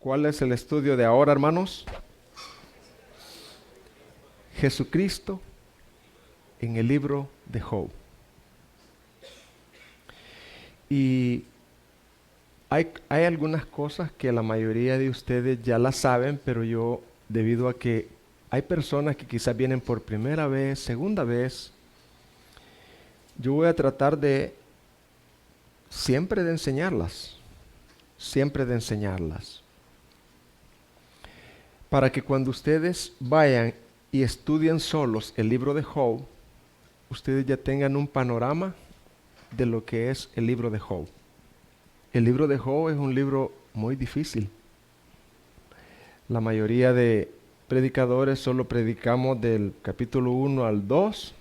¿Cuál es el estudio de ahora, hermanos? Jesucristo en el libro de Job. Y hay algunas cosas que la mayoría de ustedes ya las saben, pero yo, debido a que hay personas que quizás vienen por primera vez, segunda vez, yo voy a tratar de siempre de enseñarlas, para que cuando ustedes vayan y estudien solos el libro de Job, ustedes ya tengan un panorama de lo que es el libro de Job. El libro de Job es un libro muy difícil. La mayoría de predicadores solo predicamos del capítulo 1 al 2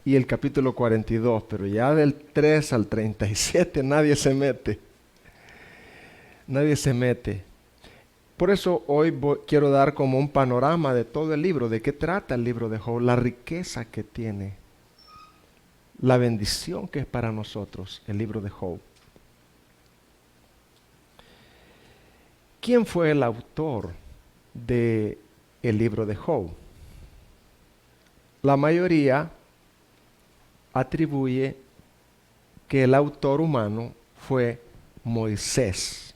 y el capítulo 42, pero ya del 3 al 37 nadie se mete. Nadie se mete. Por eso hoy quiero dar como un panorama de todo el libro, de qué trata el libro de Job, la riqueza que tiene, la bendición que es para nosotros el libro de Job. ¿Quién fue el autor de el libro de Job? La mayoría atribuye que el autor humano fue Moisés.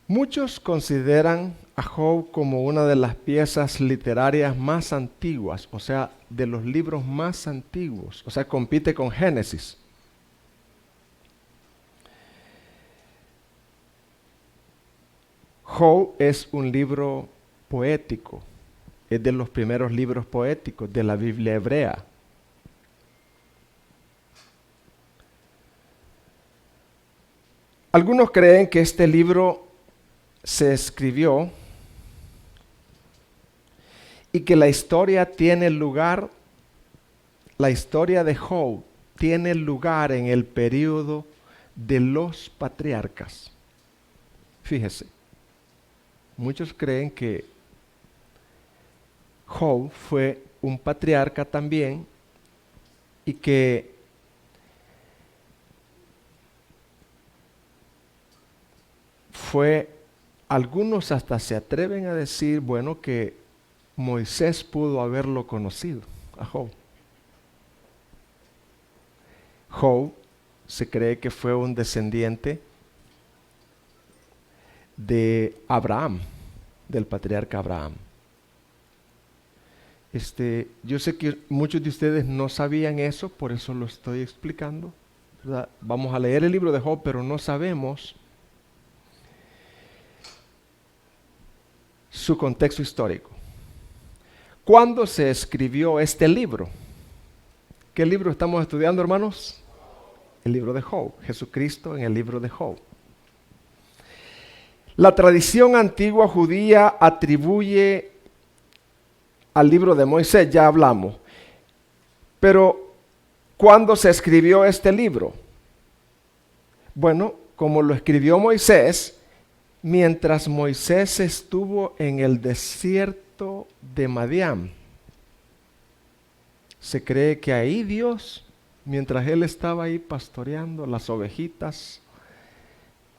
Muchos consideran a Job como una de las piezas literarias más antiguas, o sea, de los libros más antiguos, o sea, compite con Génesis. Job es un libro poético, es de los primeros libros poéticos de la Biblia hebrea. Algunos creen que este libro se escribió y que la historia de Job tiene lugar en el período de los patriarcas. Fíjese, muchos creen que Job fue un patriarca también y que algunos hasta se atreven a decir, bueno, que Moisés pudo haberlo conocido a Job. Job se cree que fue un descendiente de Abraham, del patriarca Abraham. Yo sé que muchos de ustedes no sabían eso, por eso lo estoy explicando, ¿verdad? Vamos a leer el libro de Job, pero no sabemos su contexto histórico. ¿Cuándo se escribió este libro? ¿Qué libro estamos estudiando, hermanos? El libro de Job, Jesucristo en el libro de Job. La tradición antigua judía atribuye al libro de Moisés, ya hablamos. Pero, ¿cuándo se escribió este libro? Bueno, como lo escribió Moisés, mientras Moisés estuvo en el desierto de Madián. Se cree que ahí Dios, mientras él estaba ahí pastoreando las ovejitas,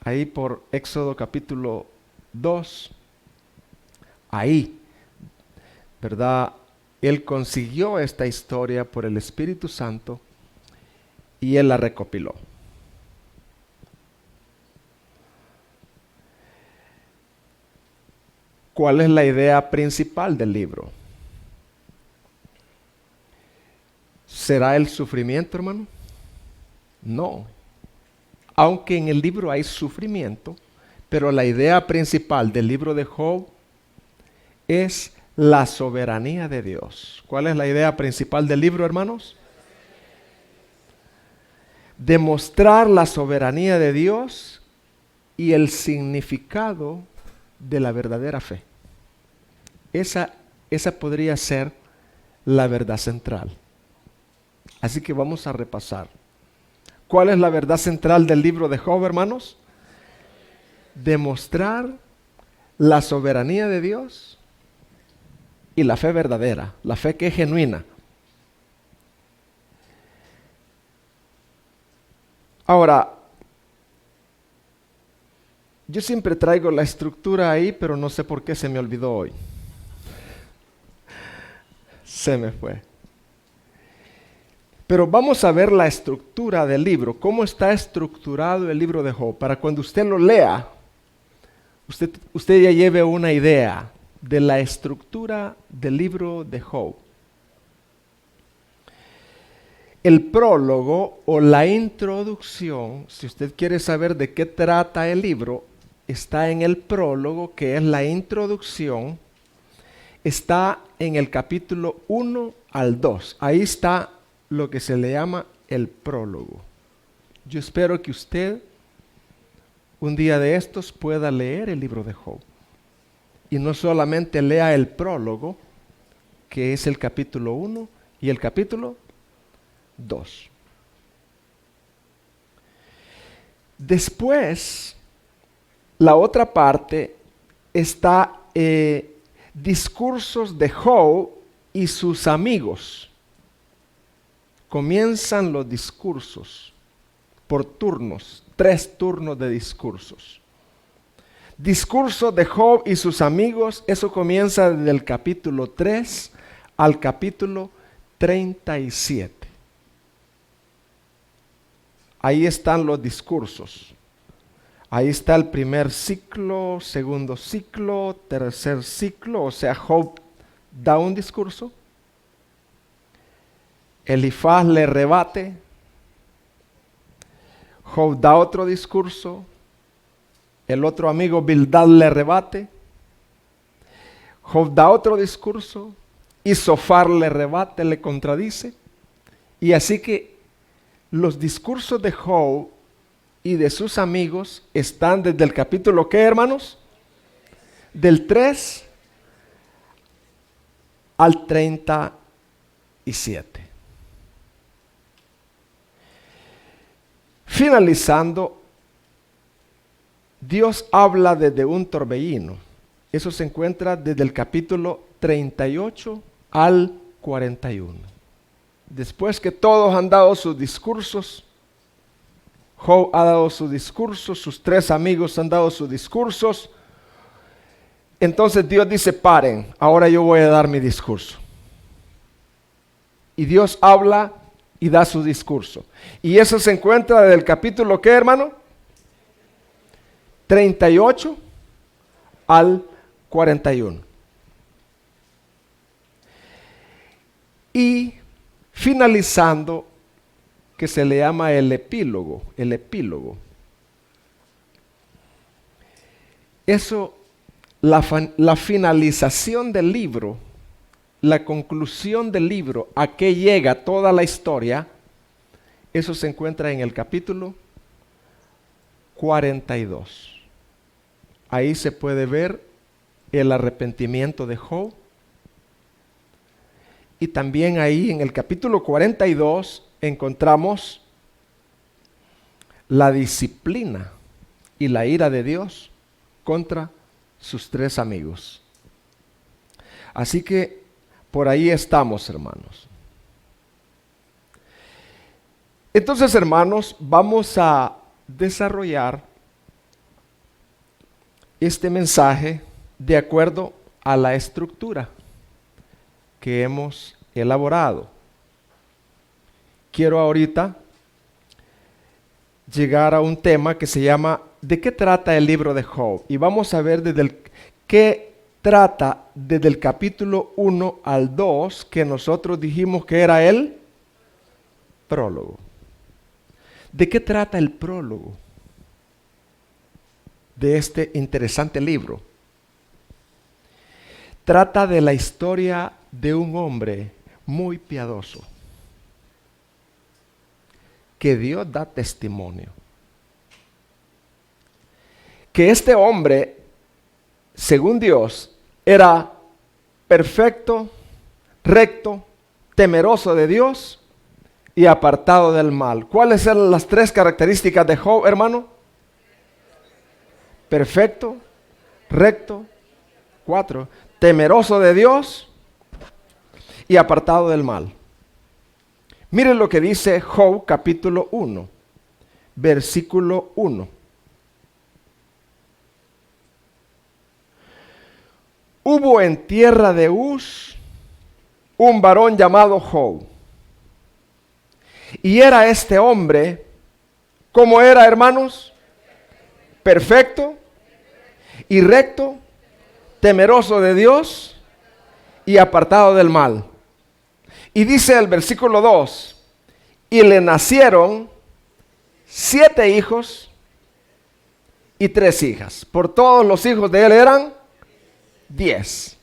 ahí por Éxodo capítulo 2, ahí, ¿verdad? Él consiguió esta historia por el Espíritu Santo y él la recopiló. ¿Cuál es la idea principal del libro? ¿Será el sufrimiento, hermano? No. Aunque en el libro hay sufrimiento, pero la idea principal del libro de Job es la soberanía de Dios. ¿Cuál es la idea principal del libro, hermanos? Demostrar la soberanía de Dios y el significado de la verdadera fe. Esa podría ser la verdad central. Así que vamos a repasar. ¿Cuál es la verdad central del libro de Job, hermanos? Demostrar la soberanía de Dios y la fe verdadera, la fe que es genuina. Ahora, Yo siempre traigo la estructura ahí, pero no sé por qué se me olvidó hoy. Se me fue. Pero vamos a ver la estructura del libro, cómo está estructurado el libro de Job, para cuando usted lo lea, usted ya lleve una idea de la estructura del libro de Job. El prólogo o la introducción, si usted quiere saber de qué trata el libro, está en el prólogo, que es la introducción, está en el capítulo 1 al 2. Ahí está lo que se le llama el prólogo. Yo espero que usted un día de estos pueda leer el libro de Job. Y no solamente lea el prólogo, que es el capítulo 1 y el capítulo 2. Después, la otra parte está discursos de Job y sus amigos. Comienzan los discursos por turnos, 3 turnos de discursos. Discurso de Job y sus amigos, eso comienza desde el capítulo 3 al capítulo 37. Ahí están los discursos. Ahí está el primer ciclo, segundo ciclo, tercer ciclo, o sea, Job da un discurso. Elifaz le rebate. Job da otro discurso. El otro amigo Bildad le rebate. Job da otro discurso. Y Zofar le rebate, le contradice. Y así que los discursos de Job y de sus amigos están desde el capítulo, ¿qué, hermanos? Del 3 al 37. Finalizando, Dios habla desde un torbellino. Eso se encuentra desde el capítulo 38 al 41. Después que todos han dado sus discursos, Job ha dado su discurso, sus 3 amigos han dado sus discursos, entonces Dios dice, paren, ahora yo voy a dar mi discurso. Y Dios habla y da su discurso. Y eso se encuentra desde el capítulo, ¿qué, hermano? 38 al 41. Y finalizando, que se le llama el epílogo. El epílogo. Eso, la finalización del libro, la conclusión del libro, a qué llega toda la historia, eso se encuentra en el capítulo 42. Ahí se puede ver el arrepentimiento de Job. Y también ahí en el capítulo 42 encontramos la disciplina y la ira de Dios contra sus 3 amigos. Así que por ahí estamos, hermanos. Entonces, hermanos, vamos a desarrollar este mensaje de acuerdo a la estructura que hemos elaborado. Quiero ahorita llegar a un tema que se llama ¿de qué trata el libro de Job? Y vamos a ver qué trata desde el capítulo 1 al 2, que nosotros dijimos que era el prólogo. ¿De qué trata el prólogo de este interesante libro? Trata de la historia de un hombre muy piadoso, que Dios da testimonio. Que este hombre, según Dios, era perfecto, recto, temeroso de Dios y apartado del mal. ¿Cuáles eran las 3 características de Job, hermano? Perfecto, recto, 4, temeroso de Dios y apartado del mal. Miren lo que dice Job capítulo 1, versículo 1. hubo en tierra de Uz un varón llamado Job. Y era este hombre, ¿cómo era, hermanos? Perfecto y recto, temeroso de Dios y apartado del mal. Y dice el versículo 2, y le nacieron 7 hijos y 3 hijas. Por todos los hijos de él eran 10.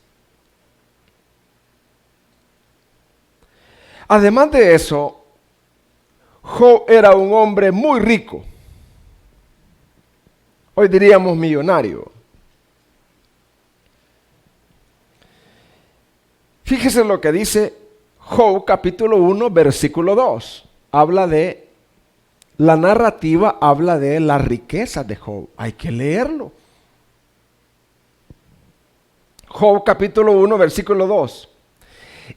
Además de eso, Job era un hombre muy rico. Hoy diríamos millonario. Fíjese lo que dice Job capítulo 1, versículo 2. La narrativa habla de la riqueza de Job. Hay que leerlo. Job capítulo 1, versículo 2.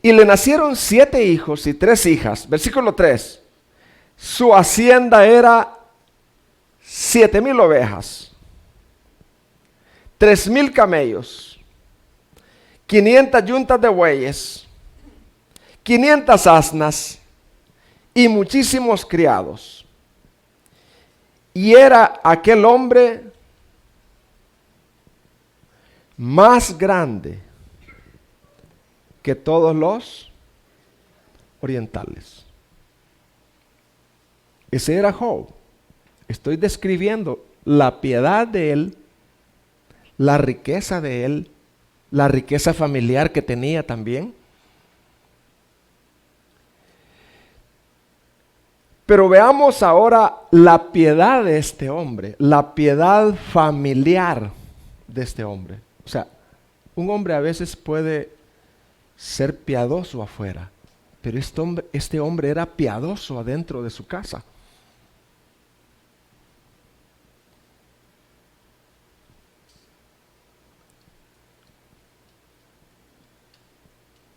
Y le nacieron 7 hijos y 3 hijas. Versículo 3. Su hacienda era 7,000 ovejas, 3,000 camellos, 500 yuntas de bueyes, 500 asnas y muchísimos criados. Y era aquel hombre más grande que todos los orientales. Ese era Job. Estoy describiendo la piedad de él, la riqueza de él, la riqueza familiar que tenía también. Pero veamos ahora la piedad de este hombre, la piedad familiar de este hombre. O sea, un hombre a veces puede ser piadoso afuera, pero este hombre era piadoso adentro de su casa.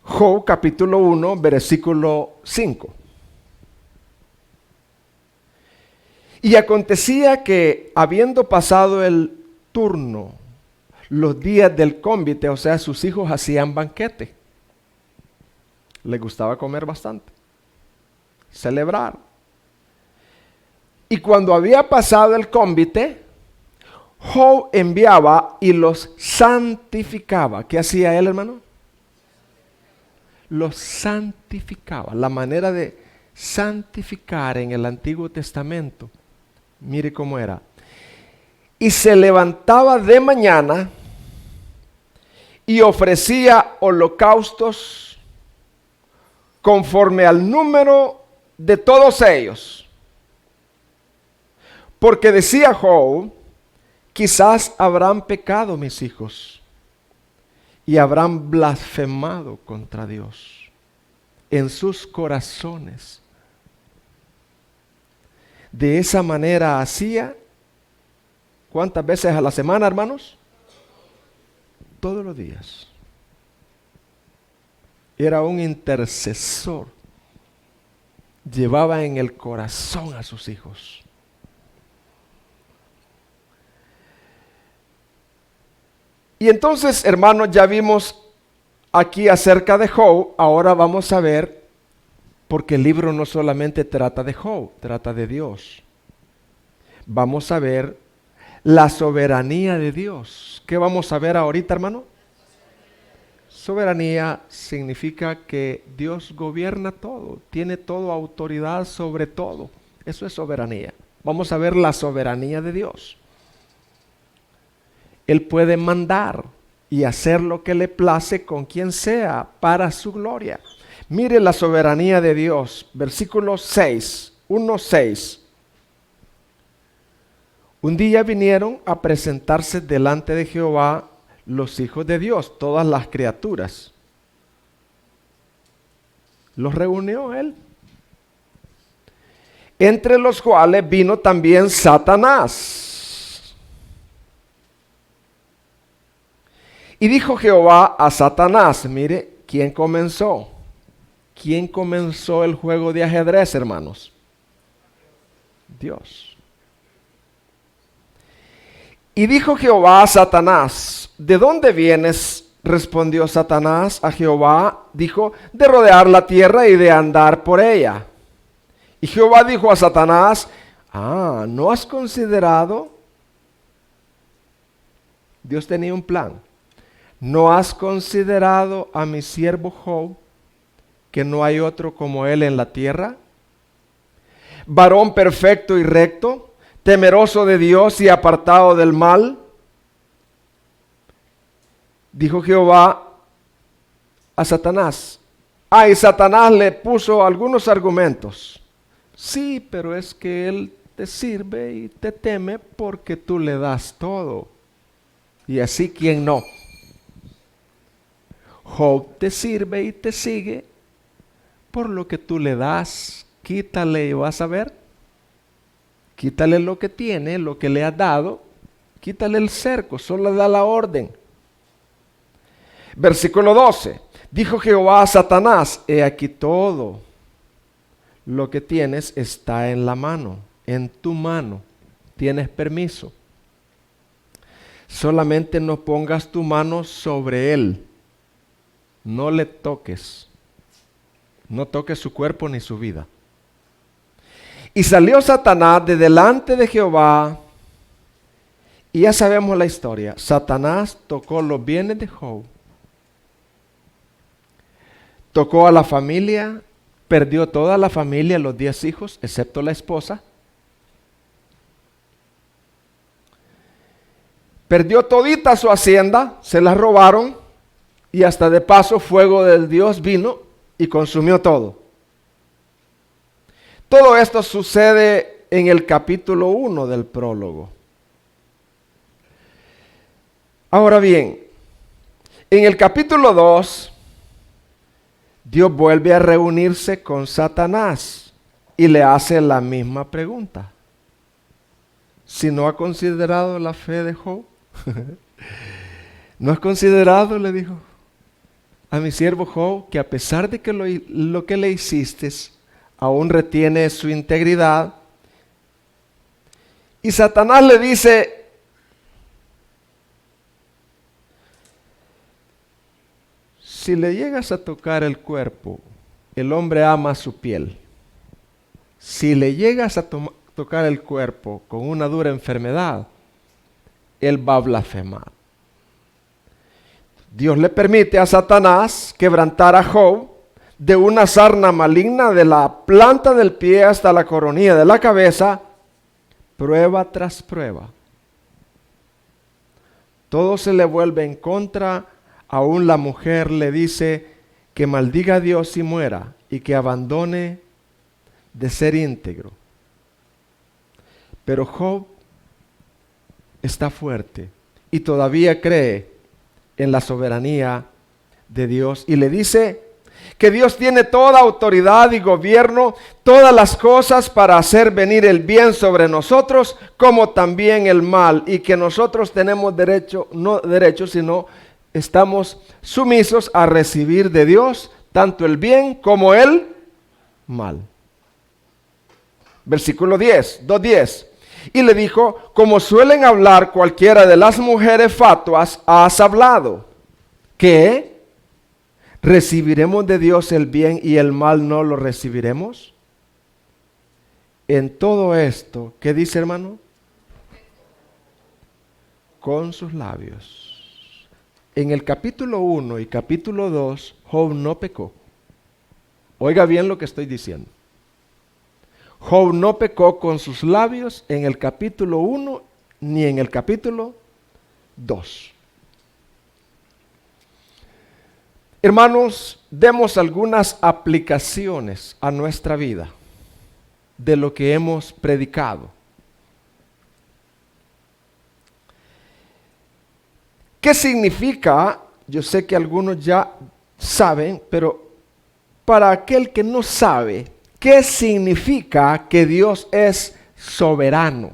Job capítulo 1, versículo 5. Y acontecía que, habiendo pasado el turno, los días del cónvite, o sea, sus hijos hacían banquete. Les gustaba comer bastante, celebrar. Y cuando había pasado el cónvite, Job enviaba y los santificaba. ¿Qué hacía él, hermano? Los santificaba. La manera de santificar en el Antiguo Testamento, mire cómo era. Y se levantaba de mañana y ofrecía holocaustos conforme al número de todos ellos. Porque decía Job, quizás habrán pecado mis hijos y habrán blasfemado contra Dios en sus corazones. De esa manera hacía, ¿cuántas veces a la semana, hermanos? Todos los días. Era un intercesor. Llevaba en el corazón a sus hijos. Y entonces, hermanos, ya vimos aquí acerca de Job. Ahora vamos a ver, porque el libro no solamente trata de Job, trata de Dios. Vamos a ver la soberanía de Dios. ¿Qué vamos a ver ahorita, hermano? Soberanía significa que Dios gobierna todo, tiene toda autoridad sobre todo. Eso es soberanía. Vamos a ver la soberanía de Dios. Él puede mandar y hacer lo que le place con quien sea para su gloria. Mire la soberanía de Dios. Versículo 6, 1:6. Un día vinieron a presentarse delante de Jehová los hijos de Dios, todas las criaturas. Los reunió él. Entre los cuales vino también Satanás. Y dijo Jehová a Satanás, mire, ¿quién comenzó? ¿Quién comenzó el juego de ajedrez, hermanos? Dios. Y dijo Jehová a Satanás, ¿de dónde vienes respondió Satanás a Jehová, dijo, de rodear la tierra y de andar por ella. Y Jehová dijo a Satanás, ¿no has considerado? Dios tenía un plan. ¿No has considerado a mi siervo Job, que no hay otro como él en la tierra? Varón perfecto y recto, temeroso de Dios y apartado del mal. Dijo Jehová a Satanás. Y Satanás le puso algunos argumentos. Sí, pero es que él te sirve y te teme porque tú le das todo. Y así, ¿quién no? Job te sirve y te sigue por lo que tú le das. Quítale y vas a ver. Quítale lo que tiene, lo que le has dado. Quítale el cerco, solo le da la orden. Versículo 12. Dijo Jehová a Satanás, he aquí todo lo que tienes está en la mano, en tu mano. Tienes permiso. Solamente no pongas tu mano sobre él. No le toques. No toques su cuerpo ni su vida. Y salió Satanás de delante de Jehová. Y ya sabemos la historia. Satanás tocó los bienes de Job. Tocó a la familia. Perdió toda la familia, los 10 hijos, excepto la esposa. Perdió todita su hacienda. Se la robaron. Y hasta de paso fuego del Dios vino y consumió todo. Todo esto sucede en el capítulo 1 del prólogo. Ahora bien, en el capítulo 2, Dios vuelve a reunirse con Satanás y le hace la misma pregunta. Si no ha considerado la fe de Job, ¿no has considerado, le dijo, a mi siervo Job, que a pesar de que lo que le hiciste, aún retiene su integridad? Y Satanás le dice, si le llegas a tocar el cuerpo, el hombre ama su piel. Si le llegas a tocar el cuerpo con una dura enfermedad, él va a blasfemar. Dios le permite a Satanás quebrantar a Job de una sarna maligna de la planta del pie hasta la coronilla de la cabeza, prueba tras prueba. Todo se le vuelve en contra. Aún la mujer le dice que maldiga a Dios y muera y que abandone de ser íntegro. Pero Job está fuerte y todavía cree en la soberanía de Dios y le dice que Dios tiene toda autoridad y gobierno, todas las cosas para hacer venir el bien sobre nosotros, como también el mal, y que nosotros tenemos derecho, no derecho, sino estamos sumisos a recibir de Dios tanto el bien como el mal. Versículo 10, 2:10. Y le dijo, como suelen hablar cualquiera de las mujeres fatuas, has hablado, ¿qué? ¿Recibiremos de Dios el bien y el mal no lo recibiremos? En todo esto, ¿qué dice, hermano? Con sus labios. En el capítulo 1 y capítulo 2, Job no pecó. Oiga bien lo que estoy diciendo. Job no pecó con sus labios en el capítulo 1 ni en el capítulo 2. Hermanos, demos algunas aplicaciones a nuestra vida de lo que hemos predicado. ¿Qué significa? Yo sé que algunos ya saben, pero para aquel que no sabe, ¿qué significa que Dios es soberano?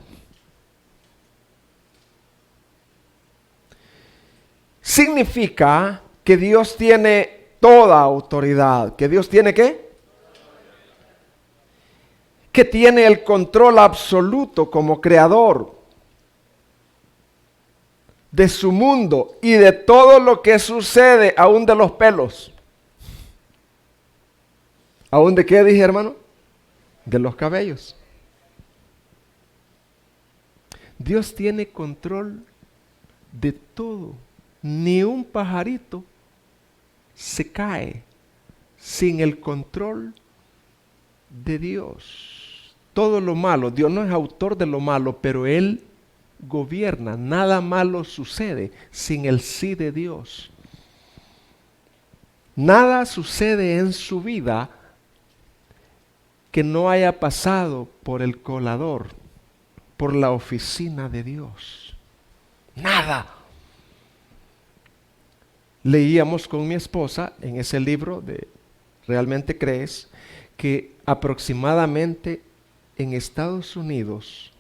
Significa que Dios tiene toda autoridad. ¿Que Dios tiene qué? Que tiene el control absoluto como creador. de su mundo y de todo lo que sucede, aún de los pelos. ¿Aún de qué dije, hermano? De los cabellos. Dios tiene control de todo. Ni un pajarito se cae sin el control de Dios. Todo lo malo, Dios no es autor de lo malo, pero Él gobierna. Nada malo sucede sin el sí de Dios. Nada sucede en su vida que no haya pasado por el colador, por la oficina de Dios. Nada. Leíamos con mi esposa en ese libro de ¿Realmente crees? Que aproximadamente en Estados Unidos,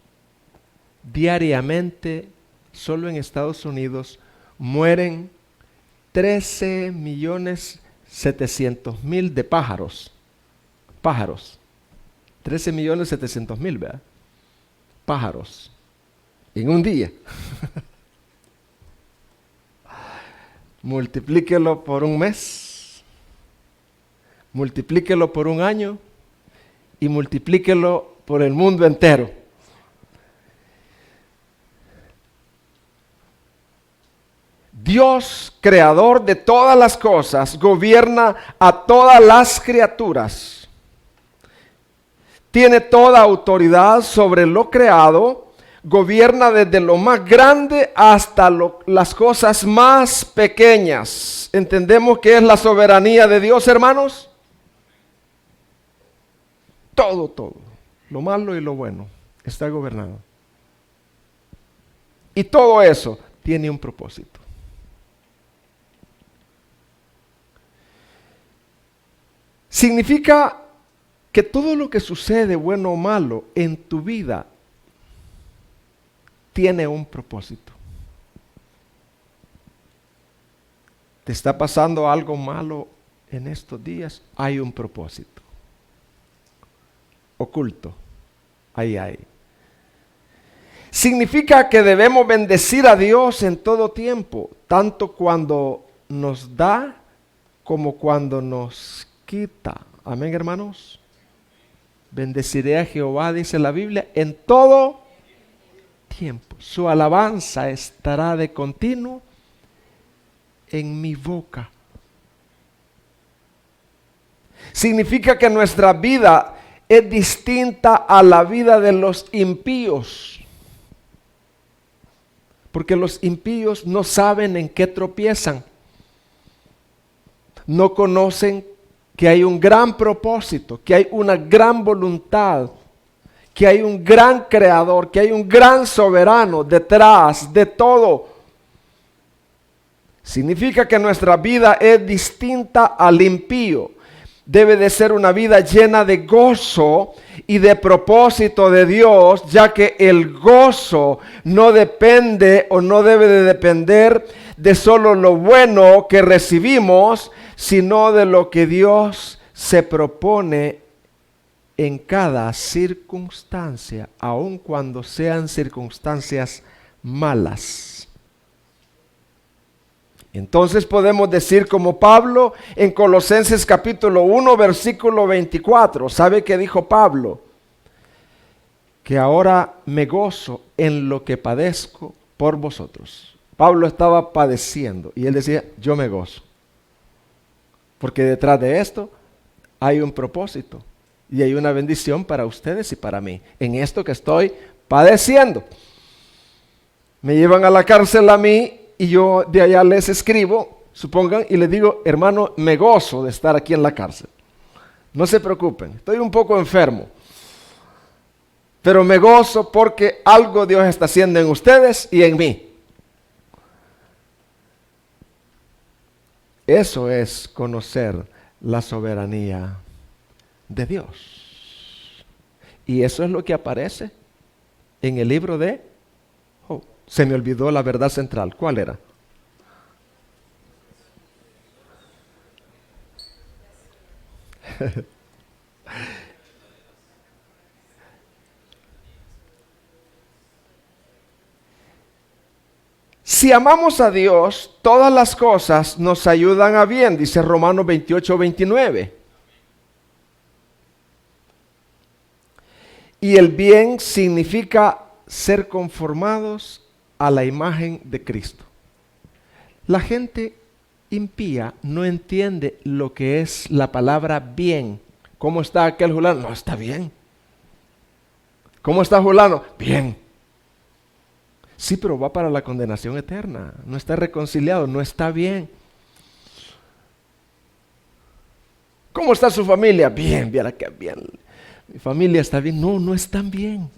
diariamente, solo en Estados Unidos, mueren 13.700.000 de pájaros. Pájaros. 13.700.000, ¿verdad? Pájaros. En un día. Multiplíquelo por un mes. Multiplíquelo por un año. Y multiplíquelo por el mundo entero. Dios, creador de todas las cosas, gobierna a todas las criaturas. Tiene toda autoridad sobre lo creado, gobierna desde lo más grande hasta las cosas más pequeñas. ¿Entendemos qué es la soberanía de Dios, hermanos? Todo, lo malo y lo bueno, está gobernado. Y todo eso tiene un propósito. Significa que todo lo que sucede, bueno o malo, en tu vida, tiene un propósito. ¿Te está pasando algo malo en estos días? Hay un propósito. Oculto. Ahí hay. Significa que debemos bendecir a Dios en todo tiempo, tanto cuando nos da como cuando nos quita. Amén, hermanos. Bendeciré a Jehová, dice la Biblia, en todo tiempo. Su alabanza estará de continuo en mi boca. Significa que nuestra vida es distinta a la vida de los impíos. Porque los impíos no saben en qué tropiezan. No conocen que hay un gran propósito, que hay una gran voluntad, que hay un gran creador, que hay un gran soberano detrás de todo. Significa que nuestra vida es distinta al impío. Debe de ser una vida llena de gozo y de propósito de Dios, ya que el gozo no depende o no debe de depender de solo lo bueno que recibimos, sino de lo que Dios se propone en cada circunstancia, aun cuando sean circunstancias malas. Entonces podemos decir como Pablo en Colosenses capítulo 1 versículo 24. ¿Sabe qué dijo Pablo? Que ahora me gozo en lo que padezco por vosotros. Pablo estaba padeciendo y él decía, yo me gozo. Porque detrás de esto hay un propósito y hay una bendición para ustedes y para mí. En esto que estoy padeciendo. Me llevan a la cárcel a mí y yo de allá les escribo, supongan, y les digo, hermano, me gozo de estar aquí en la cárcel. No se preocupen, estoy un poco enfermo. Pero me gozo porque algo Dios está haciendo en ustedes y en mí. Eso es conocer la soberanía de Dios. Y eso es lo que aparece en el libro de Job. Se me olvidó la verdad central. ¿Cuál era? Si amamos a Dios, todas las cosas nos ayudan a bien, dice Romanos 28:29. Y el bien significa ser conformados a la imagen de Cristo. La gente impía no entiende lo que es la palabra bien. ¿Cómo está aquel fulano? No, está bien. ¿Cómo está fulano? Bien. Sí, pero va para la condenación eterna. No está reconciliado, no está bien. ¿Cómo está su familia? Bien, viera que bien. Mi familia está bien. No, no están bien.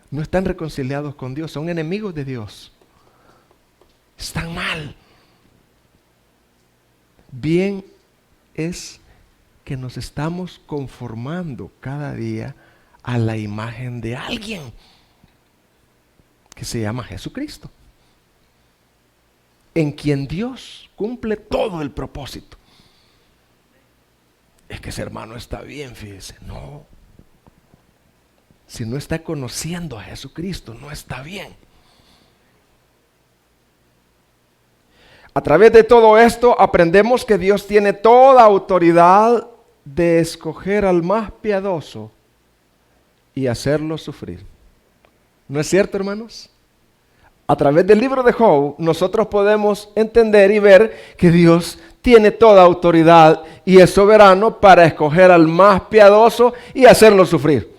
No están reconciliados con Dios. Son enemigos de Dios. Están mal. Bien es que nos estamos conformando cada día a la imagen de alguien que se llama Jesucristo, en quien Dios cumple todo el propósito. Es que ese hermano está bien, fíjese. No. Si no está conociendo a Jesucristo, no está bien. A través de todo esto aprendemos que Dios tiene toda autoridad de escoger al más piadoso y hacerlo sufrir. ¿No es cierto, hermanos? A través del libro de Job, nosotros podemos entender y ver que Dios tiene toda autoridad y es soberano para escoger al más piadoso y hacerlo sufrir.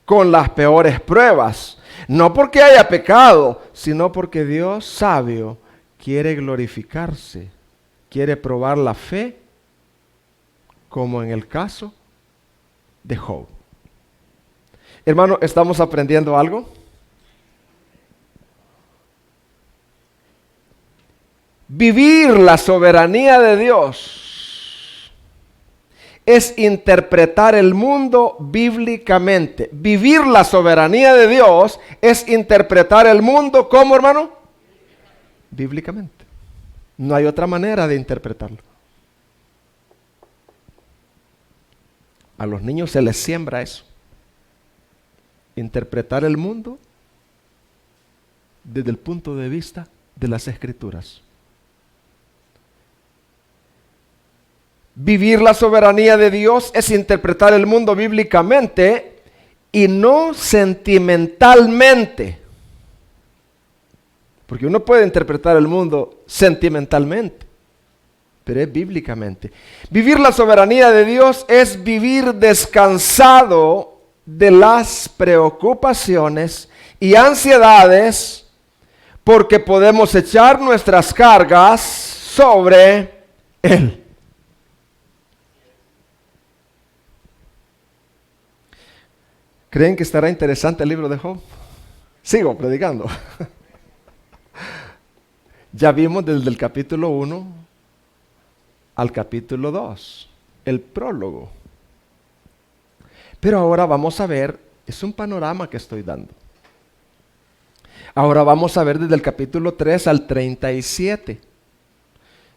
Con las peores pruebas. No porque haya pecado, sino porque Dios sabio quiere glorificarse, quiere probar la fe, como en el caso de Job. Hermano, ¿estamos aprendiendo algo? Vivir la soberanía de Dios es interpretar el mundo bíblicamente. Vivir la soberanía de Dios es interpretar el mundo, ¿cómo, hermano? Bíblicamente. No hay otra manera de interpretarlo. A los niños se les siembra eso. Interpretar el mundo desde el punto de vista de las Escrituras. Vivir la soberanía de Dios es interpretar el mundo bíblicamente y no sentimentalmente. Porque uno puede interpretar el mundo sentimentalmente, pero es bíblicamente. Vivir la soberanía de Dios es vivir descansado de las preocupaciones y ansiedades, porque podemos echar nuestras cargas sobre Él. ¿Creen que estará interesante el libro de Job? Sigo predicando. Ya vimos desde el capítulo 1 al capítulo 2, el prólogo. Pero ahora vamos a ver, es un panorama que estoy dando. Ahora vamos a ver desde el capítulo 3 al 37.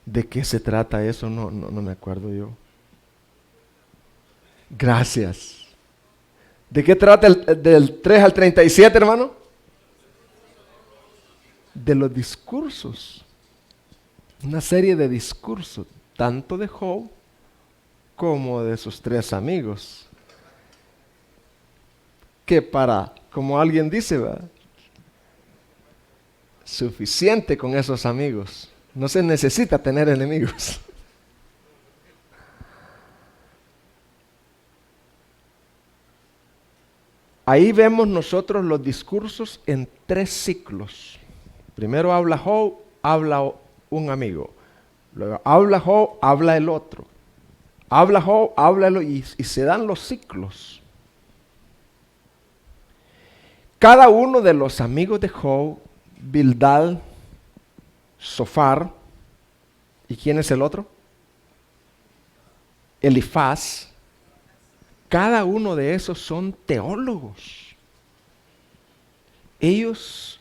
¿De qué se trata eso? No me acuerdo yo. Gracias. ¿De qué trata del 3 al 37, hermano? De los discursos. Una serie de discursos, tanto de Job como de sus tres amigos. Que como alguien dice, ¿verdad? Suficiente con esos amigos. No se necesita tener enemigos. Ahí vemos nosotros los discursos en 3 ciclos. Primero habla Job, habla un amigo. Luego habla Job, habla el otro. Habla Job, habla el otro. Y se dan los ciclos. Cada uno de los amigos de Job, Bildad, Zofar, ¿y quién es el otro? Elifaz. Cada uno de esos son teólogos. Ellos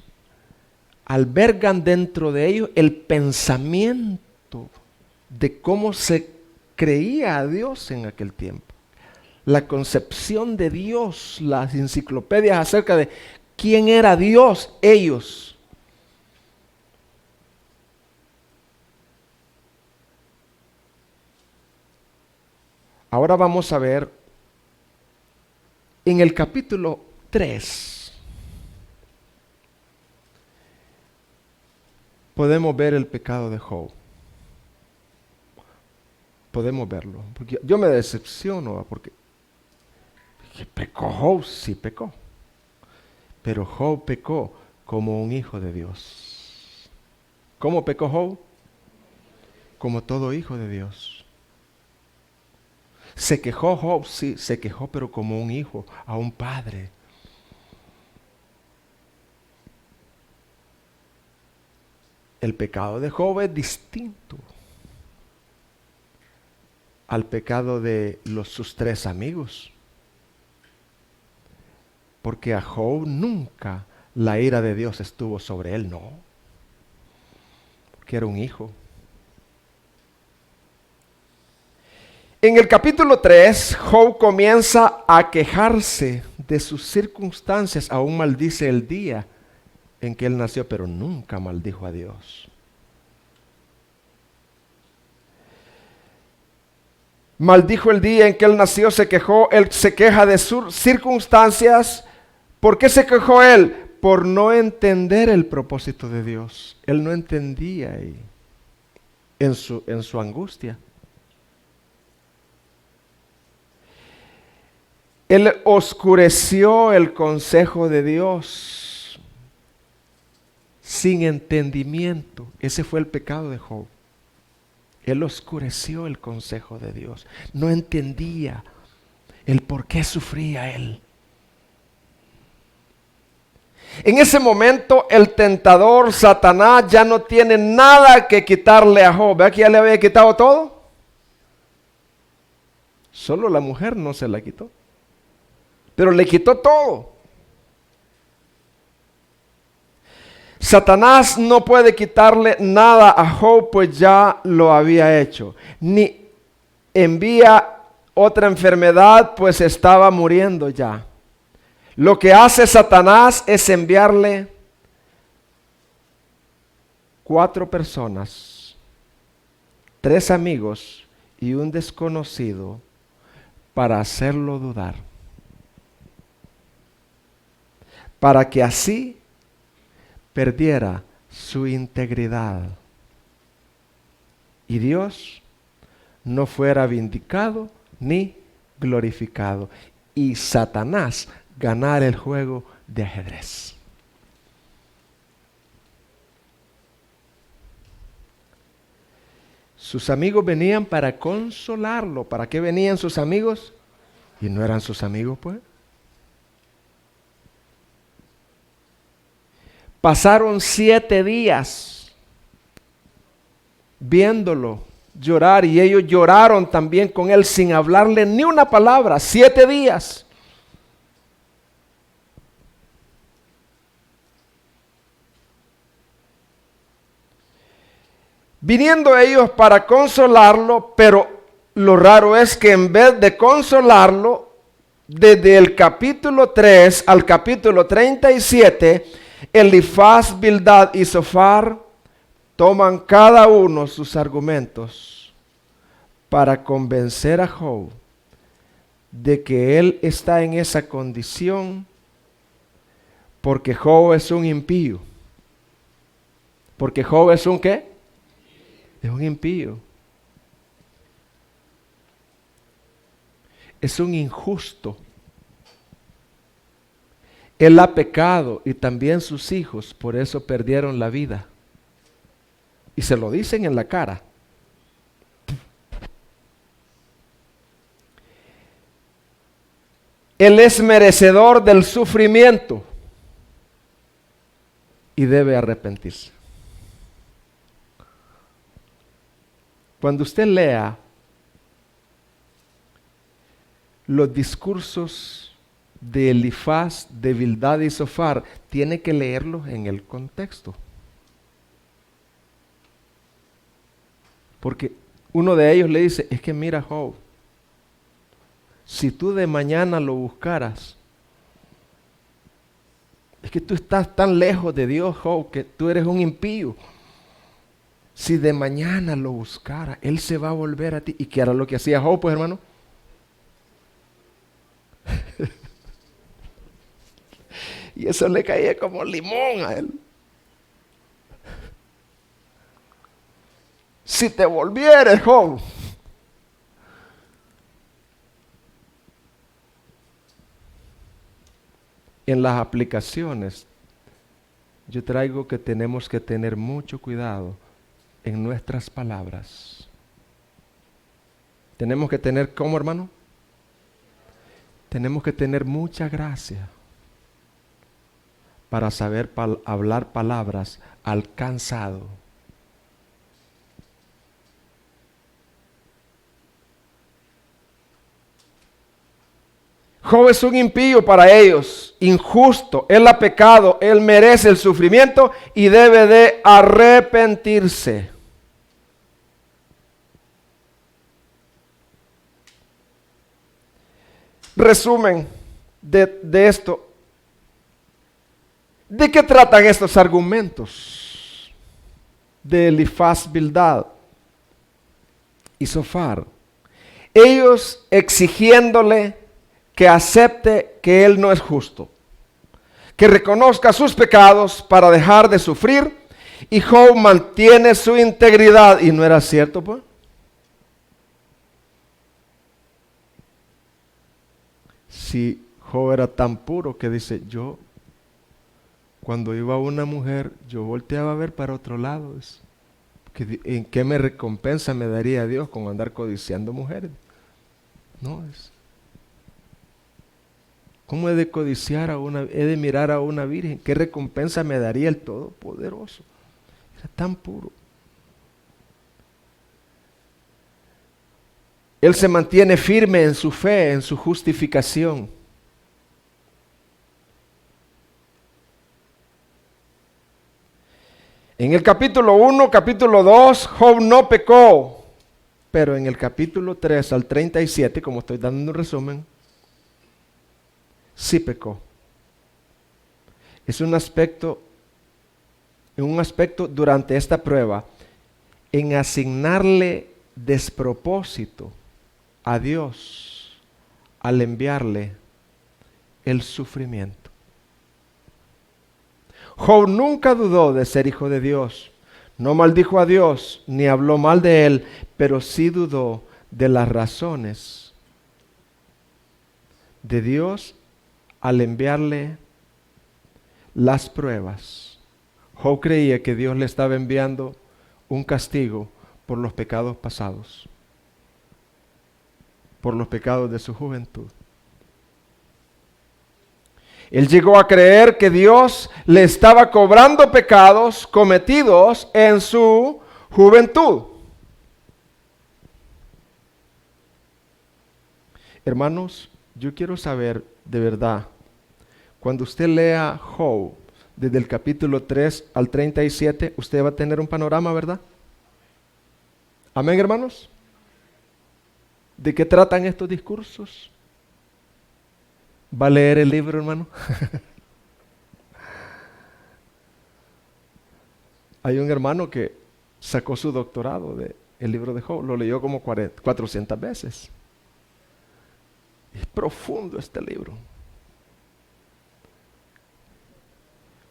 albergan dentro de ellos el pensamiento de cómo se creía a Dios en aquel tiempo. La concepción de Dios, las enciclopedias acerca de quién era Dios ellos. Ahora vamos a ver en el capítulo 3. Podemos ver el pecado de Job. Podemos verlo. Porque yo me decepciono porque pecó Job, sí pecó. Pero Job pecó como un hijo de Dios. ¿Cómo pecó Job? Como todo hijo de Dios. Se quejó Job, sí, se quejó, pero como un hijo, a un padre. El pecado de Job es distinto al pecado de sus 3 amigos. Porque a Job nunca la ira de Dios estuvo sobre él, no. Porque era un hijo. En el capítulo 3, Job comienza a quejarse de sus circunstancias. Aún maldice el día en que él nació, pero nunca maldijo a Dios. Maldijo el día en que él nació, se quejó, él se queja de sus circunstancias. ¿Por qué se quejó él? Por no entender el propósito de Dios. Él no entendía ahí, en su angustia. Él oscureció el consejo de Dios sin entendimiento. Ese fue el pecado de Job. Él oscureció el consejo de Dios. No entendía el por qué sufría él. En ese momento el tentador Satanás ya no tiene nada que quitarle a Job. ¿Vea que ya le había quitado todo? Solo la mujer no se la quitó. Pero le quitó todo. Satanás no puede quitarle nada a Job, pues ya lo había hecho. Ni envía otra enfermedad, pues estaba muriendo ya. Lo que hace Satanás es enviarle 4 personas, 3 amigos y un desconocido para hacerlo dudar. Para que así perdiera su integridad y Dios no fuera vindicado ni glorificado y Satanás ganara el juego de ajedrez. Sus amigos venían para consolarlo. ¿Para qué venían sus amigos? ¿Y no eran sus amigos, pues? Pasaron 7 días viéndolo llorar y ellos lloraron también con él sin hablarle ni una palabra. 7 días. Viniendo ellos para consolarlo, pero lo raro es que en vez de consolarlo, desde el capítulo 3 al capítulo 37, Elifaz, Bildad y Zofar toman cada uno sus argumentos para convencer a Job de que él está en esa condición porque Job es un impío. Porque Job es un ¿qué? Es un impío. Es un injusto. Él ha pecado y también sus hijos, por eso perdieron la vida. Y se lo dicen en la cara. Él es merecedor del sufrimiento y debe arrepentirse. Cuando usted lea los discursos de Elifaz, de Bildad y Zofar, tiene que leerlos en el contexto. Porque uno de ellos le dice, es que mira Job, si tú de mañana lo buscaras, es que tú estás tan lejos de Dios, Job, que tú eres un impío. Si de mañana lo buscara, Él se va a volver a ti. ¿Y qué era lo que hacía Job, pues, hermano? Y eso le caía como limón a él. Si te volvieres, Job. En las aplicaciones, yo traigo que tenemos que tener mucho cuidado en nuestras palabras. Tenemos que tener, ¿cómo, hermano? Tenemos que tener mucha gracia para saber hablar palabras alcanzado. Job es un impío para ellos, injusto, él ha pecado, él merece el sufrimiento y debe de arrepentirse. Resumen de esto. ¿De qué tratan estos argumentos? De Elifaz, Bildad y Zofar. Ellos exigiéndole que acepte que él no es justo, que reconozca sus pecados para dejar de sufrir, y Job mantiene su integridad. ¿Y no era cierto, pues? Si Job era tan puro que dice, yo cuando iba a una mujer, yo volteaba a ver para otro lado. ¿En qué me recompensa me daría Dios con andar codiciando mujeres? No es. ¿Cómo he de codiciar he de mirar a una virgen? ¿Qué recompensa me daría el Todopoderoso? Era tan puro. Él se mantiene firme en su fe, en su justificación. En el capítulo 1, capítulo 2, Job no pecó. Pero en el capítulo 3 al 37, como estoy dando un resumen, sí pecó. Es un aspecto durante esta prueba, en asignarle despropósito a Dios al enviarle el sufrimiento. Job nunca dudó de ser hijo de Dios, no maldijo a Dios ni habló mal de él, pero sí dudó de las razones de Dios al enviarle las pruebas. Job creía que Dios le estaba enviando un castigo por los pecados pasados, por los pecados de su juventud. Él llegó a creer que Dios le estaba cobrando pecados cometidos en su juventud. Hermanos, yo quiero saber de verdad, cuando usted lea Job, desde el capítulo 3 al 37, usted va a tener un panorama, ¿verdad? Amén, hermanos. ¿De qué tratan estos discursos? ¿Va a leer el libro, hermano? Hay un hermano que sacó su doctorado del libro de Job, lo leyó como 400 veces. Es profundo este libro.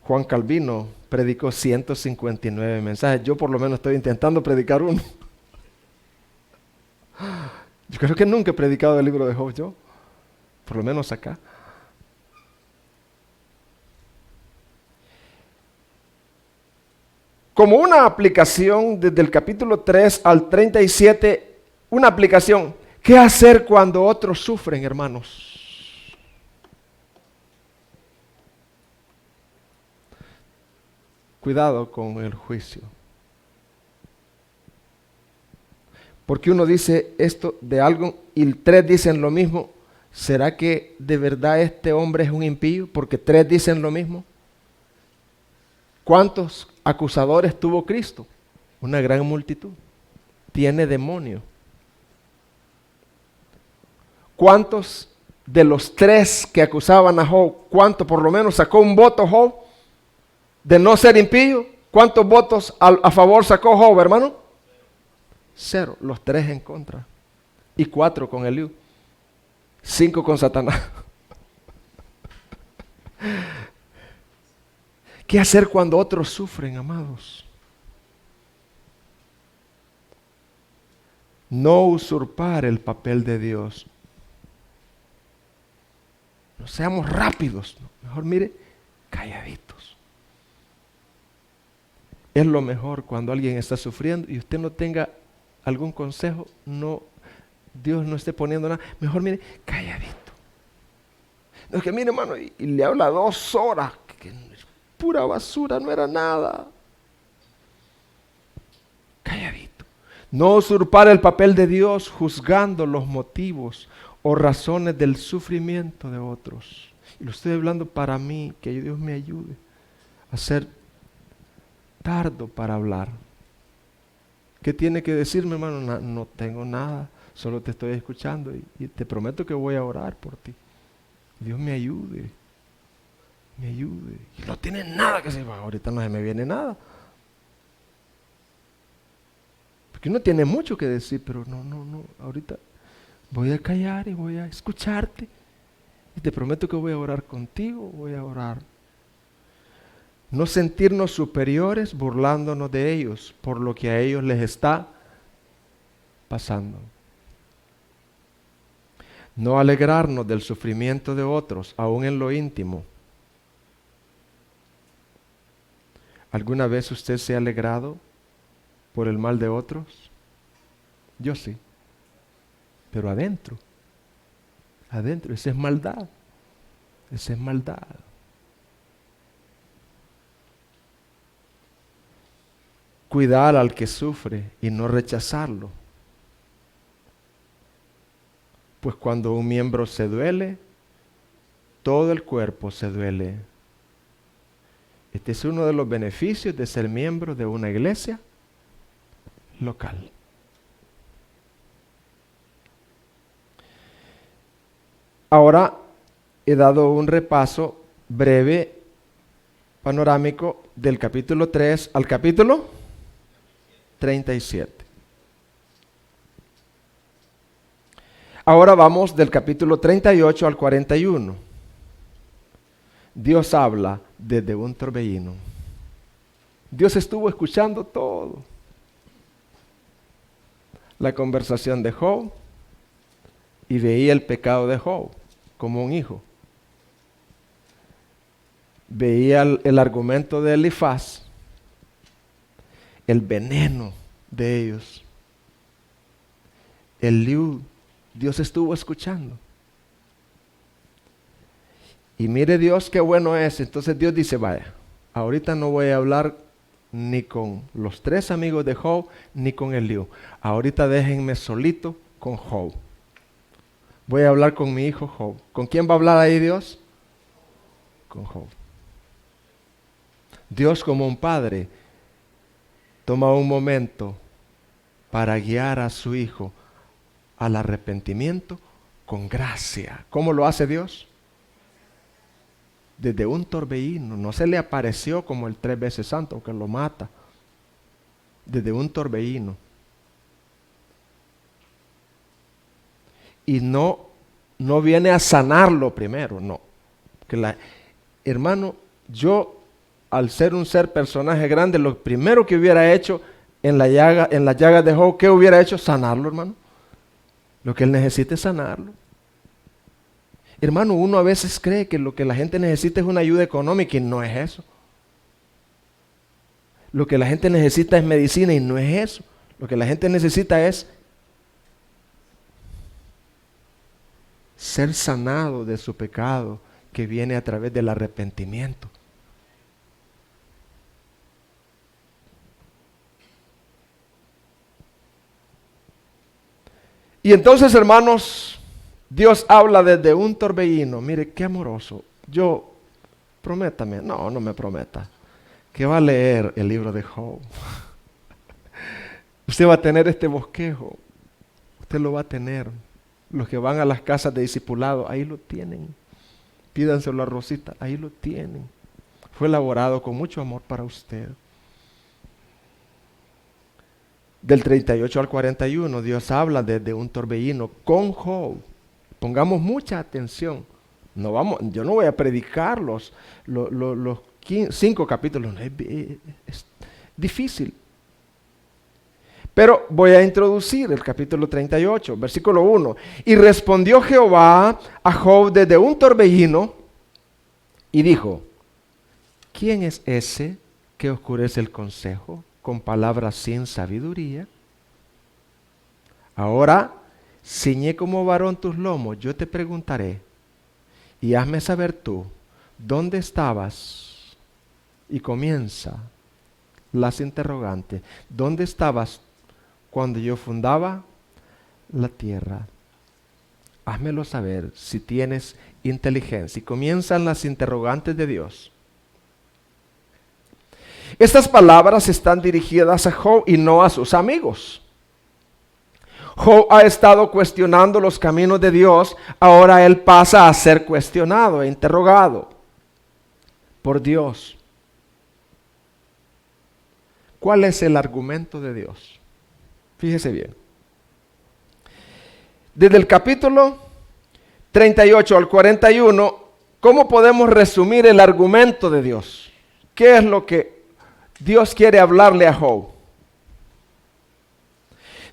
Juan Calvino predicó 159 mensajes. Yo por lo menos estoy intentando predicar uno. Yo creo que nunca he predicado el libro de Job yo. Por lo menos acá. Como una aplicación desde el capítulo 3 al 37, una aplicación. ¿Qué hacer cuando otros sufren, hermanos? Cuidado con el juicio. Porque uno dice esto de algo y tres dicen lo mismo. ¿Será que de verdad este hombre es un impío? Porque tres dicen lo mismo. ¿Cuántos acusadores tuvo Cristo? Una gran multitud. Tiene demonio. ¿Cuántos de los 3 que acusaban a Job, ¿cuánto por lo menos sacó un voto Job de no ser impío? ¿Cuántos votos a favor sacó Job, hermano? 0, los 3 en contra. Y 4 con Eliú. 5 con Satanás. ¿Qué hacer cuando otros sufren, amados? No usurpar el papel de Dios. No seamos rápidos. Mejor mire, calladitos. Es lo mejor cuando alguien está sufriendo y usted no tenga algún consejo, no, Dios no esté poniendo nada. Mejor mire, calladito. No es que mire, hermano, y le habla 2 horas, que pura basura, no era nada. Calladito. No usurpar el papel de Dios juzgando los motivos o razones del sufrimiento de otros. Y lo estoy hablando para mí, que Dios me ayude a ser tardo para hablar. ¿Qué tiene que decirme, hermano? No tengo nada, solo te estoy escuchando y te prometo que voy a orar por ti. Dios me ayude, me ayude. Y no tiene nada que decir, ahorita no se me viene nada. Porque uno tiene mucho que decir, pero no, ahorita voy a callar y voy a escucharte. Y te prometo que voy a orar contigo, voy a orar. No sentirnos superiores burlándonos de ellos por lo que a ellos les está pasando. No alegrarnos del sufrimiento de otros, aún en lo íntimo. ¿Alguna vez usted se ha alegrado por el mal de otros? Yo sí. Pero adentro, esa es maldad. Esa es maldad. Cuidar al que sufre y no rechazarlo. Pues cuando un miembro se duele, todo el cuerpo se duele. Este es uno de los beneficios de ser miembro de una iglesia local. Ahora he dado un repaso breve, panorámico, del capítulo 3 al capítulo 37. Ahora vamos del capítulo 38 al 41. Dios habla desde un torbellino. Dios estuvo escuchando todo. La conversación de Job y veía el pecado de Job como un hijo. Veía el argumento de Elifaz, el veneno de ellos. Eliú, Dios estuvo escuchando. Y mire Dios qué bueno es. Entonces Dios dice, vaya, ahorita no voy a hablar ni con los 3 amigos de Job, ni con Eliú. Ahorita déjenme solito con Job. Voy a hablar con mi hijo Job. ¿Con quién va a hablar ahí Dios? Con Job. Dios, como un padre, toma un momento para guiar a su hijo al arrepentimiento con gracia. ¿Cómo lo hace Dios? Desde un torbellino. No se le apareció como el 3 veces santo que lo mata. Desde un torbellino. Y no viene a sanarlo primero, no. Hermano, yo al ser un personaje grande, lo primero que hubiera hecho en la llaga de Job, ¿qué hubiera hecho? Sanarlo, hermano. Lo que él necesita es sanarlo. Hermano, uno a veces cree que lo que la gente necesita es una ayuda económica y no es eso. Lo que la gente necesita es medicina y no es eso. Lo que la gente necesita es ser sanado de su pecado que viene a través del arrepentimiento. Y entonces, hermanos, Dios habla desde un torbellino. Mire, qué amoroso. Prométame. No me prometa. Que va a leer el libro de Job. Usted va a tener este bosquejo. Usted lo va a tener. Los que van a las casas de discipulado, ahí lo tienen. Pídanselo a Rosita, ahí lo tienen. Fue elaborado con mucho amor para usted. Del 38 al 41, Dios habla de un torbellino con Job. Pongamos mucha atención. Yo no voy a predicar los 5 capítulos. Es difícil. Pero voy a introducir el capítulo 38, versículo 1. Y respondió Jehová a Job desde un torbellino y dijo: ¿quién es ese que oscurece el consejo con palabras sin sabiduría? Ahora, ciñe como varón tus lomos, yo te preguntaré, y hazme saber tú, ¿dónde estabas? Y comienza las interrogantes. ¿Dónde estabas cuando yo fundaba la tierra? Házmelo saber si tienes inteligencia. Y comienzan las interrogantes de Dios. Estas palabras están dirigidas a Job y no a sus amigos. Job ha estado cuestionando los caminos de Dios, ahora él pasa a ser cuestionado e interrogado por Dios. ¿Cuál es el argumento de Dios? Fíjese bien. Desde el capítulo 38 al 41, ¿cómo podemos resumir el argumento de Dios? ¿Qué es lo que Dios quiere hablarle a Job?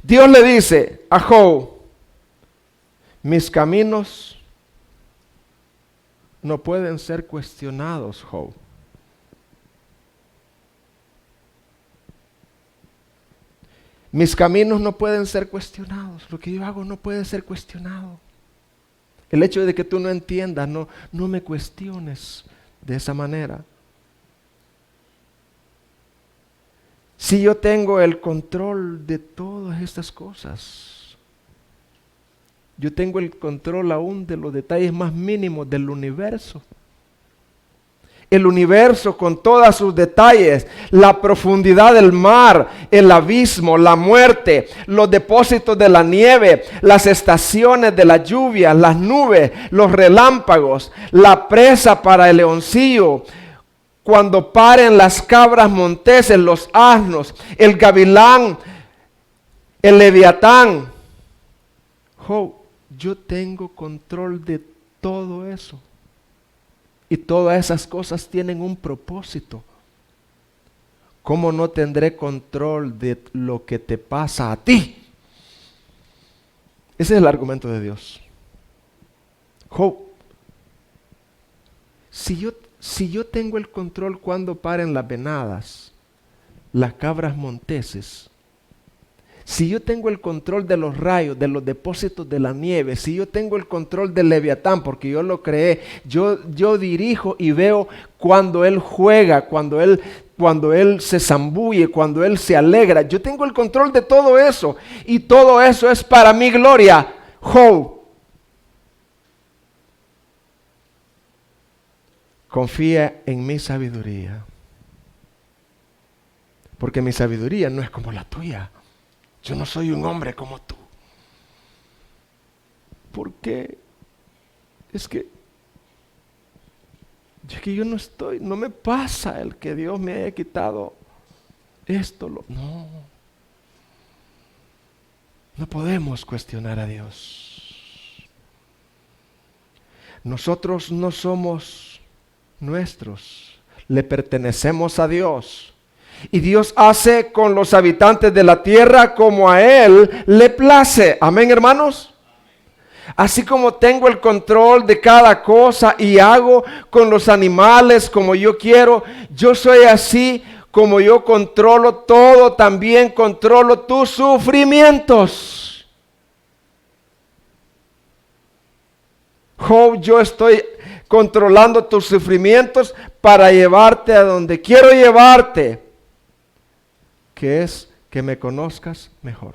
Dios le dice a Job: mis caminos no pueden ser cuestionados, Job. Mis caminos no pueden ser cuestionados. Lo que yo hago no puede ser cuestionado. El hecho de que tú no entiendas, no me cuestiones de esa manera. Si yo tengo el control de todas estas cosas, yo tengo el control aún de los detalles más mínimos del universo. El universo con todos sus detalles, la profundidad del mar, el abismo, la muerte, los depósitos de la nieve, las estaciones de la lluvia, las nubes, los relámpagos, la presa para el leoncillo, cuando paren las cabras monteses, los asnos, el gavilán, el leviatán. Job, yo tengo control de todo eso. Y todas esas cosas tienen un propósito. ¿Cómo no tendré control de lo que te pasa a ti? Ese es el argumento de Dios. Job, si yo tengo el control cuando paren las venadas, las cabras monteses, si yo tengo el control de los rayos, de los depósitos de la nieve, si yo tengo el control del leviatán, porque yo lo creé, yo dirijo y veo cuando él juega, cuando él se zambulle, cuando él se alegra, yo tengo el control de todo eso, y todo eso es para mi gloria. Job, confía en mi sabiduría, porque mi sabiduría no es como la tuya. Yo no soy un hombre como tú. ¿Por qué? Es que yo no me pasa el que Dios me haya quitado esto. No podemos cuestionar a Dios. Nosotros no somos nuestros, le pertenecemos a Dios. Y Dios hace con los habitantes de la tierra como a Él le place. Amén, hermanos. Así como tengo el control de cada cosa y hago con los animales como yo quiero, yo soy así como yo controlo todo, también controlo tus sufrimientos. Job, yo estoy controlando tus sufrimientos para llevarte a donde quiero llevarte, que es que me conozcas mejor.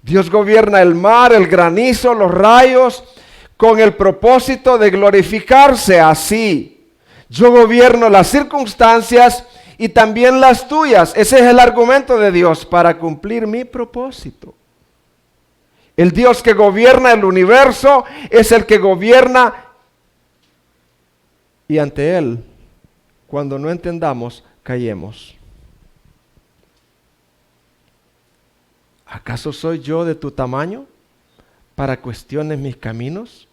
Dios gobierna el mar, el granizo, los rayos, con el propósito de glorificarse así. Yo gobierno las circunstancias y también las tuyas. Ese es el argumento de Dios para cumplir mi propósito. El Dios que gobierna el universo es el que gobierna, y ante Él, cuando no entendamos, callemos. ¿Acaso soy yo de tu tamaño para cuestiones mis caminos?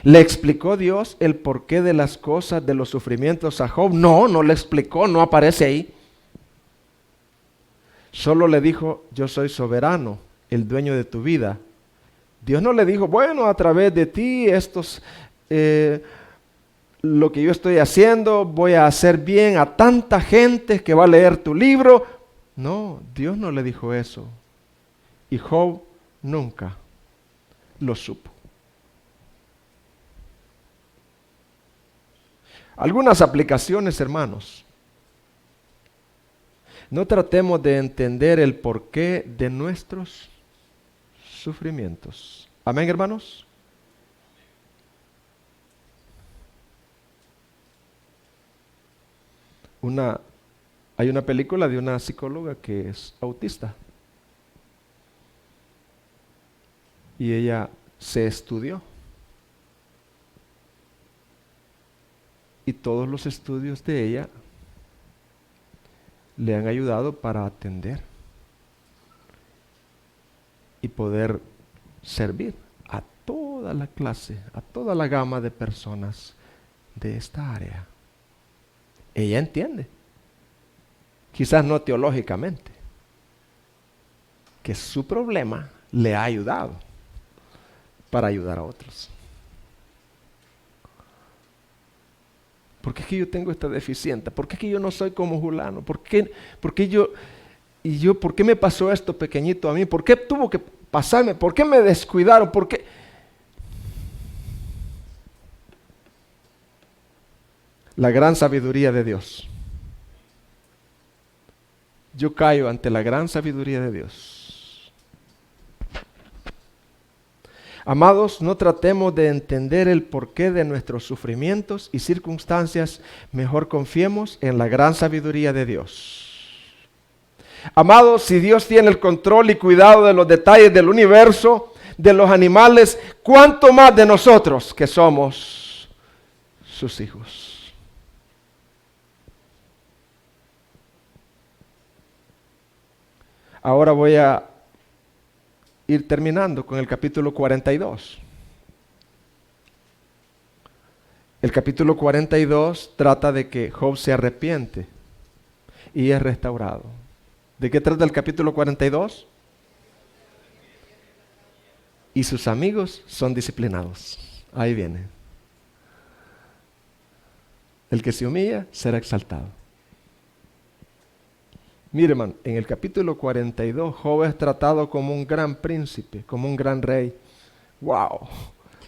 ¿Le explicó Dios el porqué de las cosas, de los sufrimientos a Job? No, no le explicó, no aparece ahí. Solo le dijo, yo soy soberano, el dueño de tu vida. Dios no le dijo, bueno, a través de ti, lo que yo estoy haciendo, voy a hacer bien a tanta gente que va a leer tu libro. No, Dios no le dijo eso. Y Job nunca lo supo. Algunas aplicaciones, hermanos. No tratemos de entender el porqué de nuestros sufrimientos. Amén, hermanos. Hay una película de una psicóloga que es autista. Y ella se estudió. Y todos los estudios de ella le han ayudado para atender y poder servir a toda la clase, a toda la gama de personas de esta área. Ella entiende, quizás no teológicamente, que su problema le ha ayudado para ayudar a otros. ¿Por qué es que yo tengo esta deficiencia? ¿Por qué es que yo no soy como Julano? ¿Por qué me pasó esto pequeñito a mí? ¿Por qué tuvo que pasarme? ¿Por qué me descuidaron? ¿Por qué? La gran sabiduría de Dios. Yo callo ante la gran sabiduría de Dios. Amados, no tratemos de entender el porqué de nuestros sufrimientos y circunstancias, mejor confiemos en la gran sabiduría de Dios. Amados, si Dios tiene el control y cuidado de los detalles del universo, de los animales, ¿cuánto más de nosotros que somos sus hijos? Ahora voy a ir terminando con el capítulo 42. El capítulo 42 trata de que Job se arrepiente y es restaurado. ¿De qué trata el capítulo 42? Y sus amigos son disciplinados. Ahí viene. El que se humilla será exaltado. Mire, hermano, en el capítulo 42, Job es tratado como un gran príncipe, como un gran rey. ¡Wow!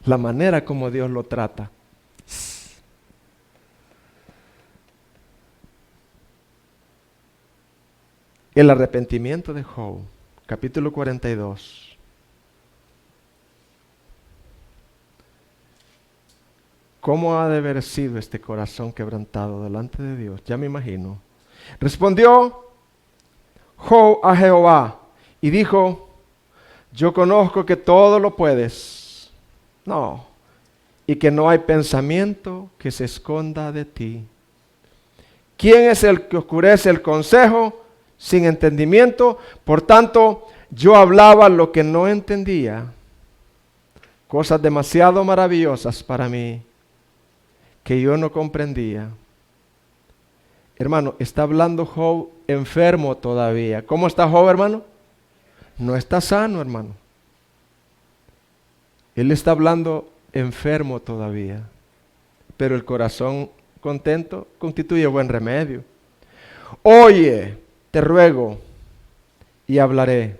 La manera como Dios lo trata. El arrepentimiento de Job, capítulo 42. ¿Cómo ha de haber sido este corazón quebrantado delante de Dios? Ya me imagino. Respondió Job a Jehová y dijo, yo conozco que todo lo puedes. No, y que no hay pensamiento que se esconda de ti. ¿Quién es el que oscurece el consejo sin entendimiento? Por tanto, yo hablaba lo que no entendía, cosas demasiado maravillosas para mí, que yo no comprendía. Hermano, está hablando Job enfermo todavía. ¿Cómo está Job, hermano? No está sano, hermano. Él está hablando enfermo todavía. Pero el corazón contento constituye buen remedio. Oye, te ruego y hablaré.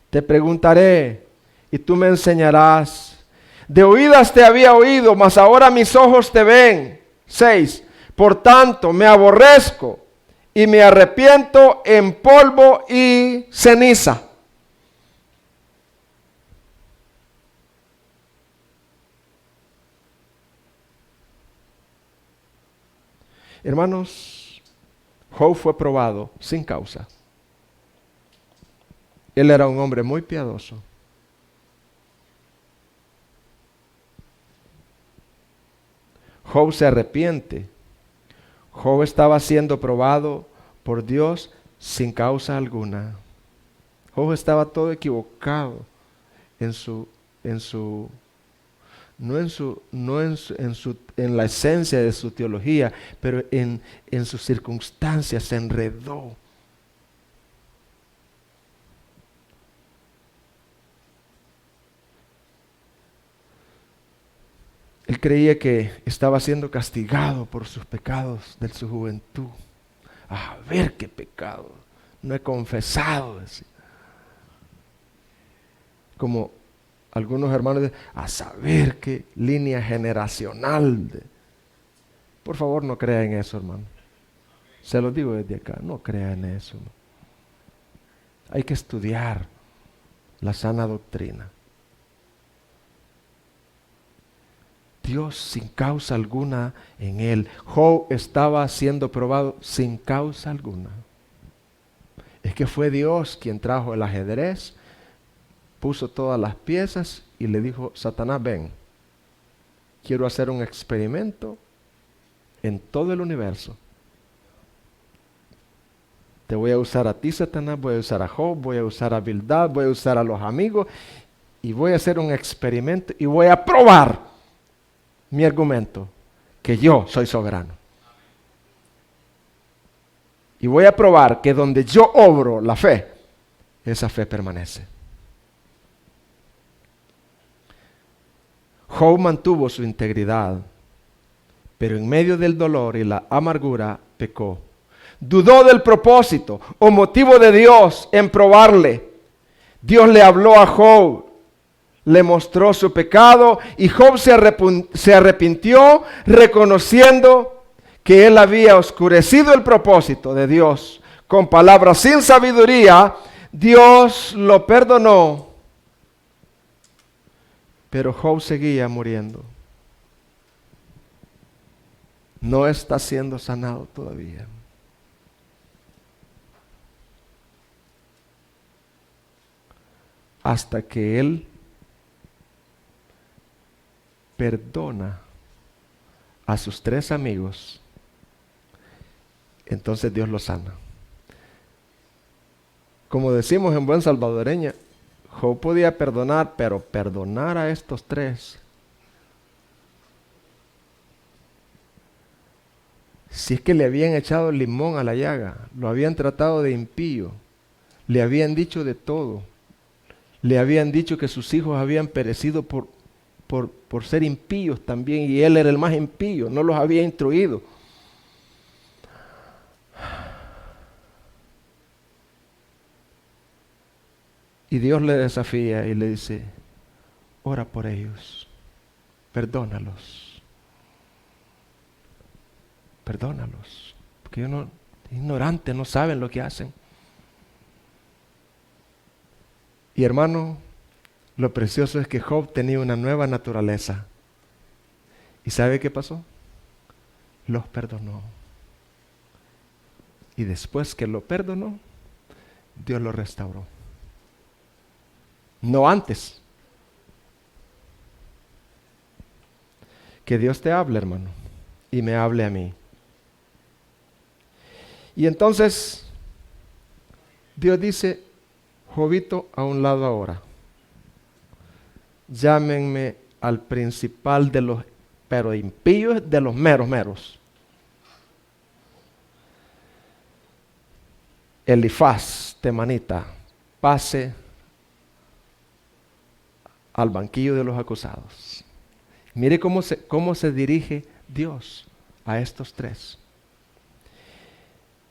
Te preguntaré y tú me enseñarás. De oídas te había oído, mas ahora mis ojos te ven. 6. Por tanto, me aborrezco y me arrepiento en polvo y ceniza. Hermanos, Job fue probado sin causa. Él era un hombre muy piadoso. Job se arrepiente. Job estaba siendo probado por Dios sin causa alguna. Job estaba todo equivocado en su, en su, no en su, no en la esencia de su teología, pero en sus circunstancias se enredó. Él creía que estaba siendo castigado por sus pecados de su juventud. A ver qué pecado, no he confesado. Decía. Como algunos hermanos dicen, a saber qué línea generacional. Por favor, no crea en eso, hermano. Se lo digo desde acá, no crea en eso. No. Hay que estudiar la sana doctrina. Dios sin causa alguna en él. Job estaba siendo probado sin causa alguna. Es que fue Dios quien trajo el ajedrez, puso todas las piezas y le dijo, Satanás, ven, quiero hacer un experimento en todo el universo. Te voy a usar a ti, Satanás, voy a usar a Job, voy a usar a Bildad, voy a usar a los amigos y voy a hacer un experimento y voy a probar mi argumento, que yo soy soberano. Y voy a probar que donde yo obro la fe, esa fe permanece. Job mantuvo su integridad, pero en medio del dolor y la amargura pecó. Dudó del propósito o motivo de Dios en probarle. Dios le habló a Job, le mostró su pecado y Job se arrepintió reconociendo que él había oscurecido el propósito de Dios. Con palabras sin sabiduría, Dios lo perdonó, pero Job seguía muriendo. No está siendo sanado todavía. Hasta que él perdona a sus 3 amigos, entonces Dios lo sana. Como decimos en buen salvadoreña, Job podía perdonar, pero perdonar a estos 3. Si es que le habían echado limón a la llaga, lo habían tratado de impío, le habían dicho de todo, le habían dicho que sus hijos habían perecido por ser impíos también, y él era el más impío, no los había instruido. Y Dios le desafía y le dice, ora por ellos, perdónalos, porque ellos ignorantes, no saben lo que hacen. Y hermano, lo precioso es que Job tenía una nueva naturaleza. ¿Y sabe qué pasó? Los perdonó. Y después que lo perdonó, Dios lo restauró. No antes. Que Dios te hable, hermano, y me hable a mí. Y entonces, Dios dice, Jobito, a un lado ahora. Llámenme al principal de los, pero impíos, de los meros. Elifaz, temanita, pase al banquillo de los acusados. Mire cómo se dirige Dios a estos 3.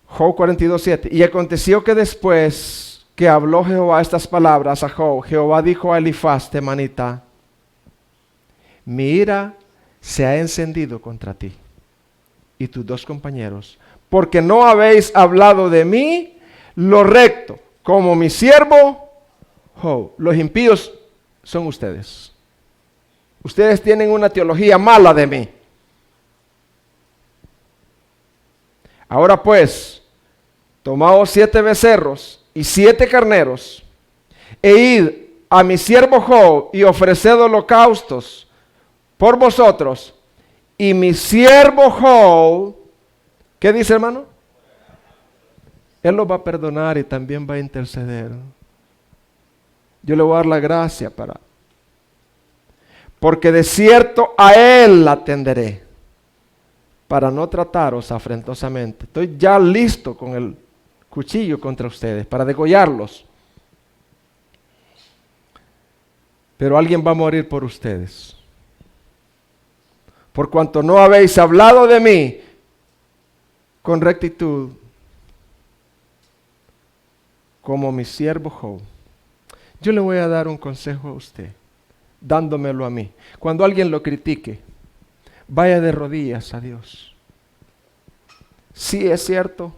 Job 42:7. Y aconteció que después que habló Jehová estas palabras a Job, Jehová dijo a Elifaz, temanita, mi ira se ha encendido contra ti y tus 2 compañeros, porque no habéis hablado de mí lo recto, como mi siervo Job. Los impíos son ustedes. Ustedes tienen una teología mala de mí. Ahora pues, tomaos 7 becerros y 7 carneros E id a mi siervo Job y ofreced holocaustos por vosotros. Y mi siervo Job, ¿qué dice, hermano? Él lo va a perdonar y también va a interceder. Yo le voy a dar la gracia porque de cierto a él la atenderé, para no trataros afrentosamente. Estoy ya listo con el cuchillo contra ustedes, para degollarlos. Pero alguien va a morir por ustedes. Por cuanto no habéis hablado de mí con rectitud, como mi siervo Job. Yo le voy a dar un consejo a usted, dándomelo a mí. Cuando alguien lo critique, vaya de rodillas a Dios. Si es cierto,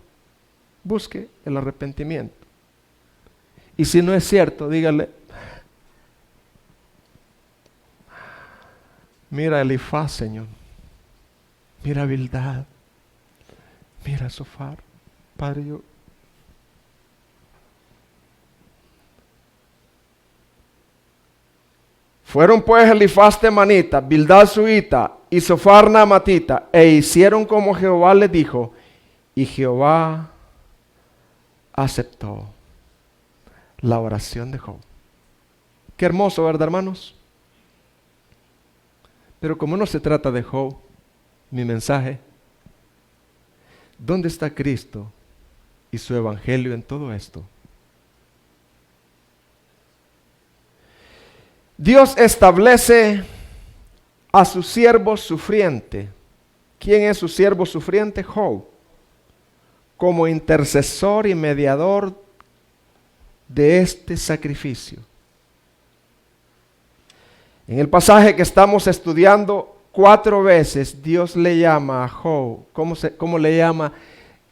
busque el arrepentimiento. Y si no es cierto, dígale, mira Elifaz, Señor. Mira Bildad. Mira Sofar. Padre, yo... Fueron pues Elifaz temanita, Bildad suita y Sofar naamatita, e hicieron como Jehová les dijo, y Jehová aceptó la oración de Job. Qué hermoso, ¿verdad, hermanos? Pero como no se trata de Job, mi mensaje, ¿dónde está Cristo y su evangelio en todo esto? Dios establece a su siervo sufriente. ¿Quién es su siervo sufriente? Job. Como intercesor y mediador de este sacrificio. En el pasaje que estamos estudiando, 4 veces Dios le llama a Job. ¿Cómo le llama?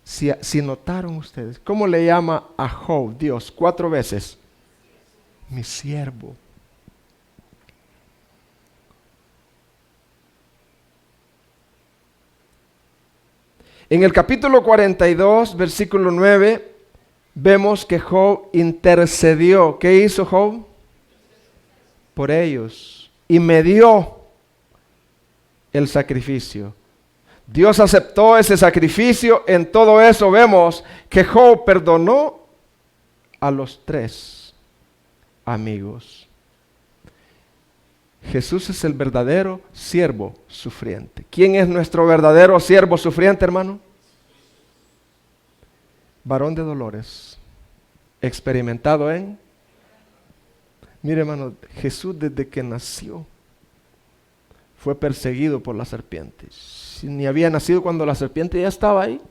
Si notaron ustedes, ¿cómo le llama a Job Dios? 4 veces. Mi siervo. En el capítulo 42, versículo 9, vemos que Job intercedió. ¿Qué hizo Job? Por ellos. Y me dio el sacrificio. Dios aceptó ese sacrificio. En todo eso vemos que Job perdonó a los 3 amigos. Jesús es el verdadero siervo sufriente. ¿Quién es nuestro verdadero siervo sufriente, hermano? Varón de dolores, experimentado en... Mire, hermano, Jesús desde que nació fue perseguido por las serpientes. Si ni había nacido cuando la serpiente ya estaba ahí.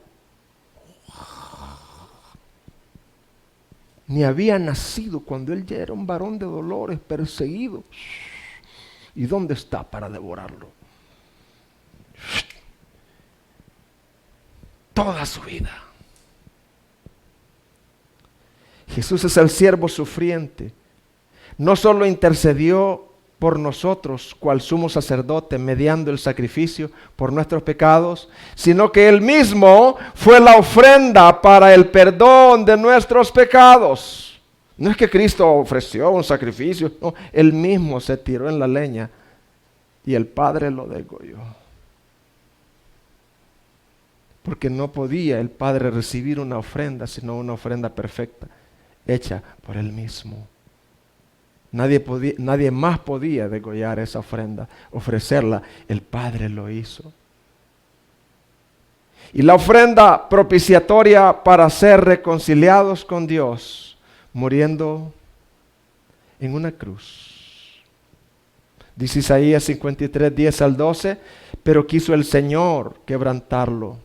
Ni había nacido cuando él ya era un varón de dolores, perseguido. ¿Y dónde está para devorarlo? Toda su vida. Jesús es el siervo sufriente. No solo intercedió por nosotros, cual sumo sacerdote, mediando el sacrificio por nuestros pecados, sino que Él mismo fue la ofrenda para el perdón de nuestros pecados. No es que Cristo ofreció un sacrificio, no, Él mismo se tiró en la leña y el Padre lo degolló. Porque no podía el Padre recibir una ofrenda, sino una ofrenda perfecta, hecha por Él mismo. Nadie más podía degollar esa ofrenda, ofrecerla, el Padre lo hizo. Y la ofrenda propiciatoria para ser reconciliados con Dios, muriendo en una cruz. Dice Isaías 53, 10 al 12, pero quiso el Señor quebrantarlo,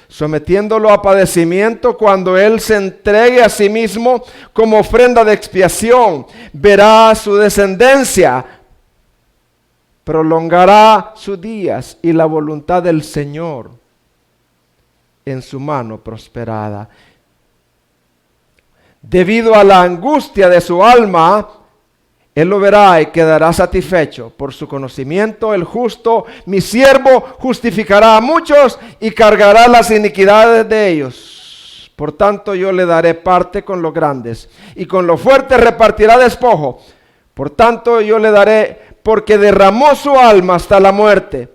sometiéndolo a padecimiento. Cuando Él se entregue a sí mismo como ofrenda de expiación, verá su descendencia, prolongará sus días y la voluntad del Señor en su mano prosperada. Debido a la angustia de su alma, Él lo verá y quedará satisfecho. Por su conocimiento, el justo, mi siervo, justificará a muchos y cargará las iniquidades de ellos. Por tanto, yo le daré parte con los grandes, y con los fuertes repartirá despojo. Por tanto, yo le daré, porque derramó su alma hasta la muerte,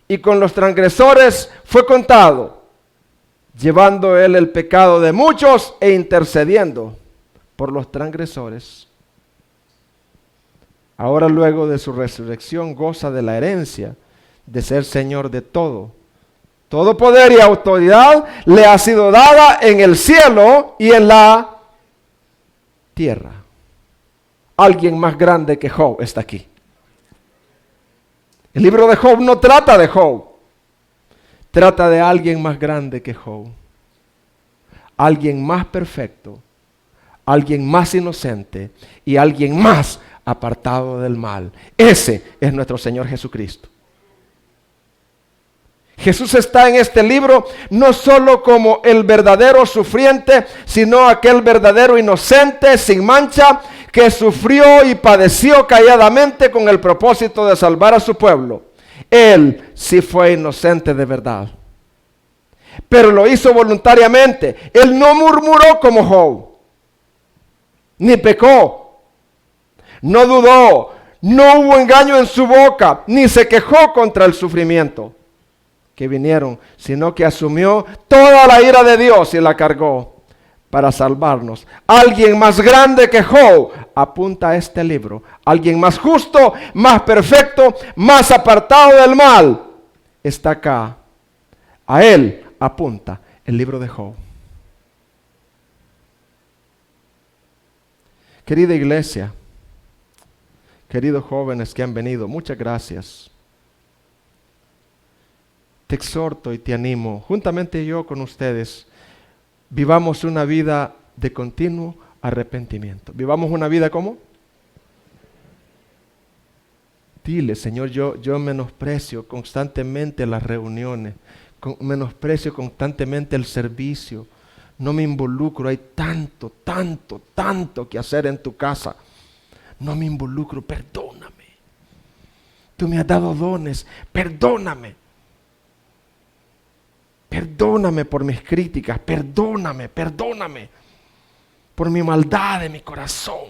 y con los transgresores fue contado, llevando él el pecado de muchos e intercediendo por los transgresores. Ahora, luego de su resurrección, goza de la herencia de ser Señor de todo. Todo poder y autoridad le ha sido dada en el cielo y en la tierra. Alguien más grande que Job está aquí. El libro de Job no trata de Job. Trata de alguien más grande que Job. Alguien más perfecto. Alguien más inocente. Y alguien más apartado del mal. Ese es nuestro Señor Jesucristo. Jesús está en este libro no solo como el verdadero sufriente, sino aquel verdadero inocente, sin mancha, que sufrió y padeció calladamente con el propósito de salvar a su pueblo. Él sí fue inocente de verdad, pero lo hizo voluntariamente. Él no murmuró como Job, ni pecó, no dudó, no hubo engaño en su boca, ni se quejó contra el sufrimiento que vinieron, sino que asumió toda la ira de Dios y la cargó para salvarnos. Alguien más grande que Job apunta a este libro. Alguien más justo, más perfecto, más apartado del mal está acá. A él apunta el libro de Job. Querida iglesia, queridos jóvenes que han venido, muchas gracias. Te exhorto y te animo, juntamente yo con ustedes, vivamos una vida de continuo arrepentimiento. ¿Vivamos una vida cómo? Dile, Señor, yo menosprecio constantemente las reuniones, menosprecio constantemente el servicio, no me involucro, hay tanto que hacer en tu casa, no me involucro, perdóname. Tú me has dado dones, perdóname. Perdóname por mis críticas, perdóname por mi maldad de mi corazón,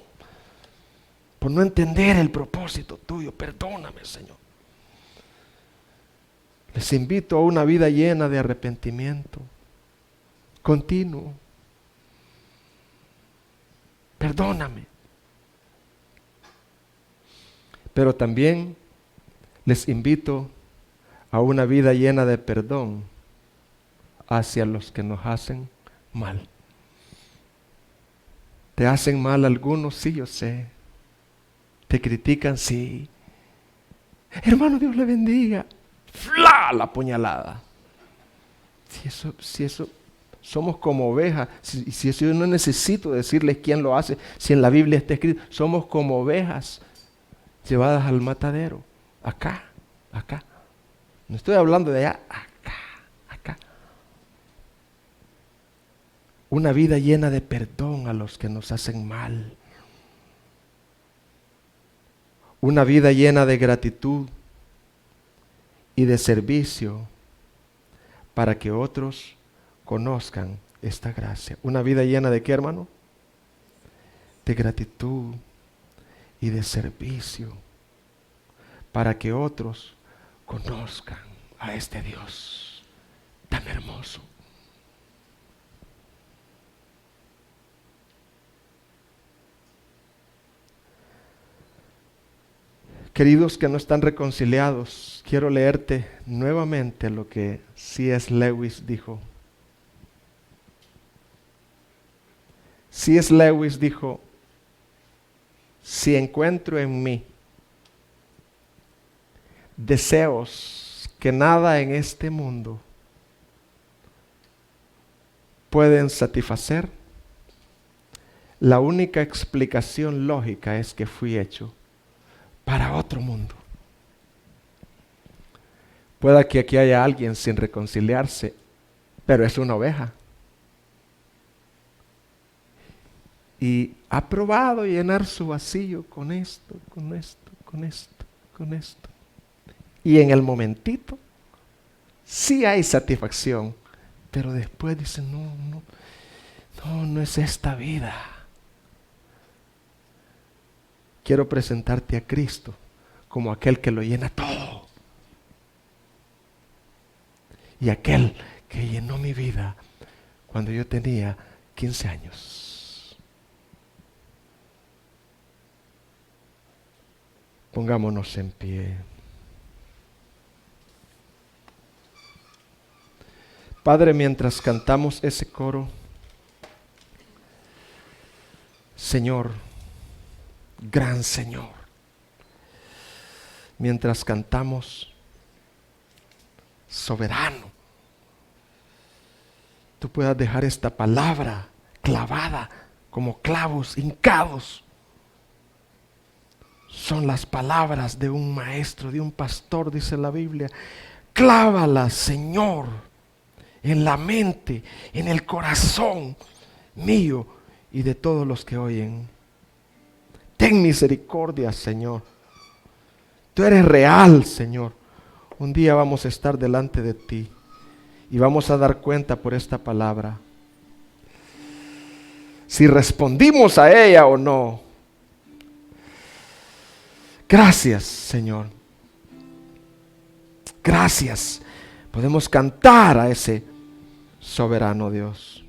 por no entender el propósito tuyo, perdóname, Señor. Les invito a una vida llena de arrepentimiento, continuo. Perdóname. Pero también les invito a una vida llena de perdón hacia los que nos hacen mal. ¿Te hacen mal algunos? Sí, yo sé. ¿Te critican? Sí. Hermano, Dios le bendiga. ¡Fla! La puñalada. Si eso, somos como ovejas. Si eso yo no necesito decirles quién lo hace, si en la Biblia está escrito, somos como ovejas llevadas al matadero. Acá. No estoy hablando de allá, acá. Una vida llena de perdón a los que nos hacen mal. Una vida llena de gratitud y de servicio para que otros conozcan esta gracia. Una vida llena de ¿qué, hermano? De gratitud y de servicio para que otros conozcan a este Dios tan hermoso. Queridos que no están reconciliados, quiero leerte nuevamente lo que C.S. Lewis dijo. C.S. Lewis dijo, si encuentro en mí deseos que nada en este mundo pueden satisfacer, la única explicación lógica es que fui hecho para otro mundo. Pueda que aquí haya alguien sin reconciliarse, pero es una oveja. Y ha probado llenar su vacío con esto. Y en el momentito, sí hay satisfacción, pero después dice, no, No, no es esta vida. Quiero presentarte a Cristo como aquel que lo llena todo. Y aquel que llenó mi vida cuando yo tenía 15 años. Pongámonos en pie. Padre, mientras cantamos ese coro, Señor, gran Señor, mientras cantamos, soberano, tú puedas dejar esta palabra clavada como clavos hincados. Son las palabras de un maestro, de un pastor, dice la Biblia. Clávalas, Señor, en la mente, en el corazón mío y de todos los que oyen. Ten misericordia, Señor. Tú eres real, Señor. Un día vamos a estar delante de ti y vamos a dar cuenta por esta palabra si respondimos a ella o no. Gracias, Señor. Gracias. Podemos cantar a ese soberano Dios.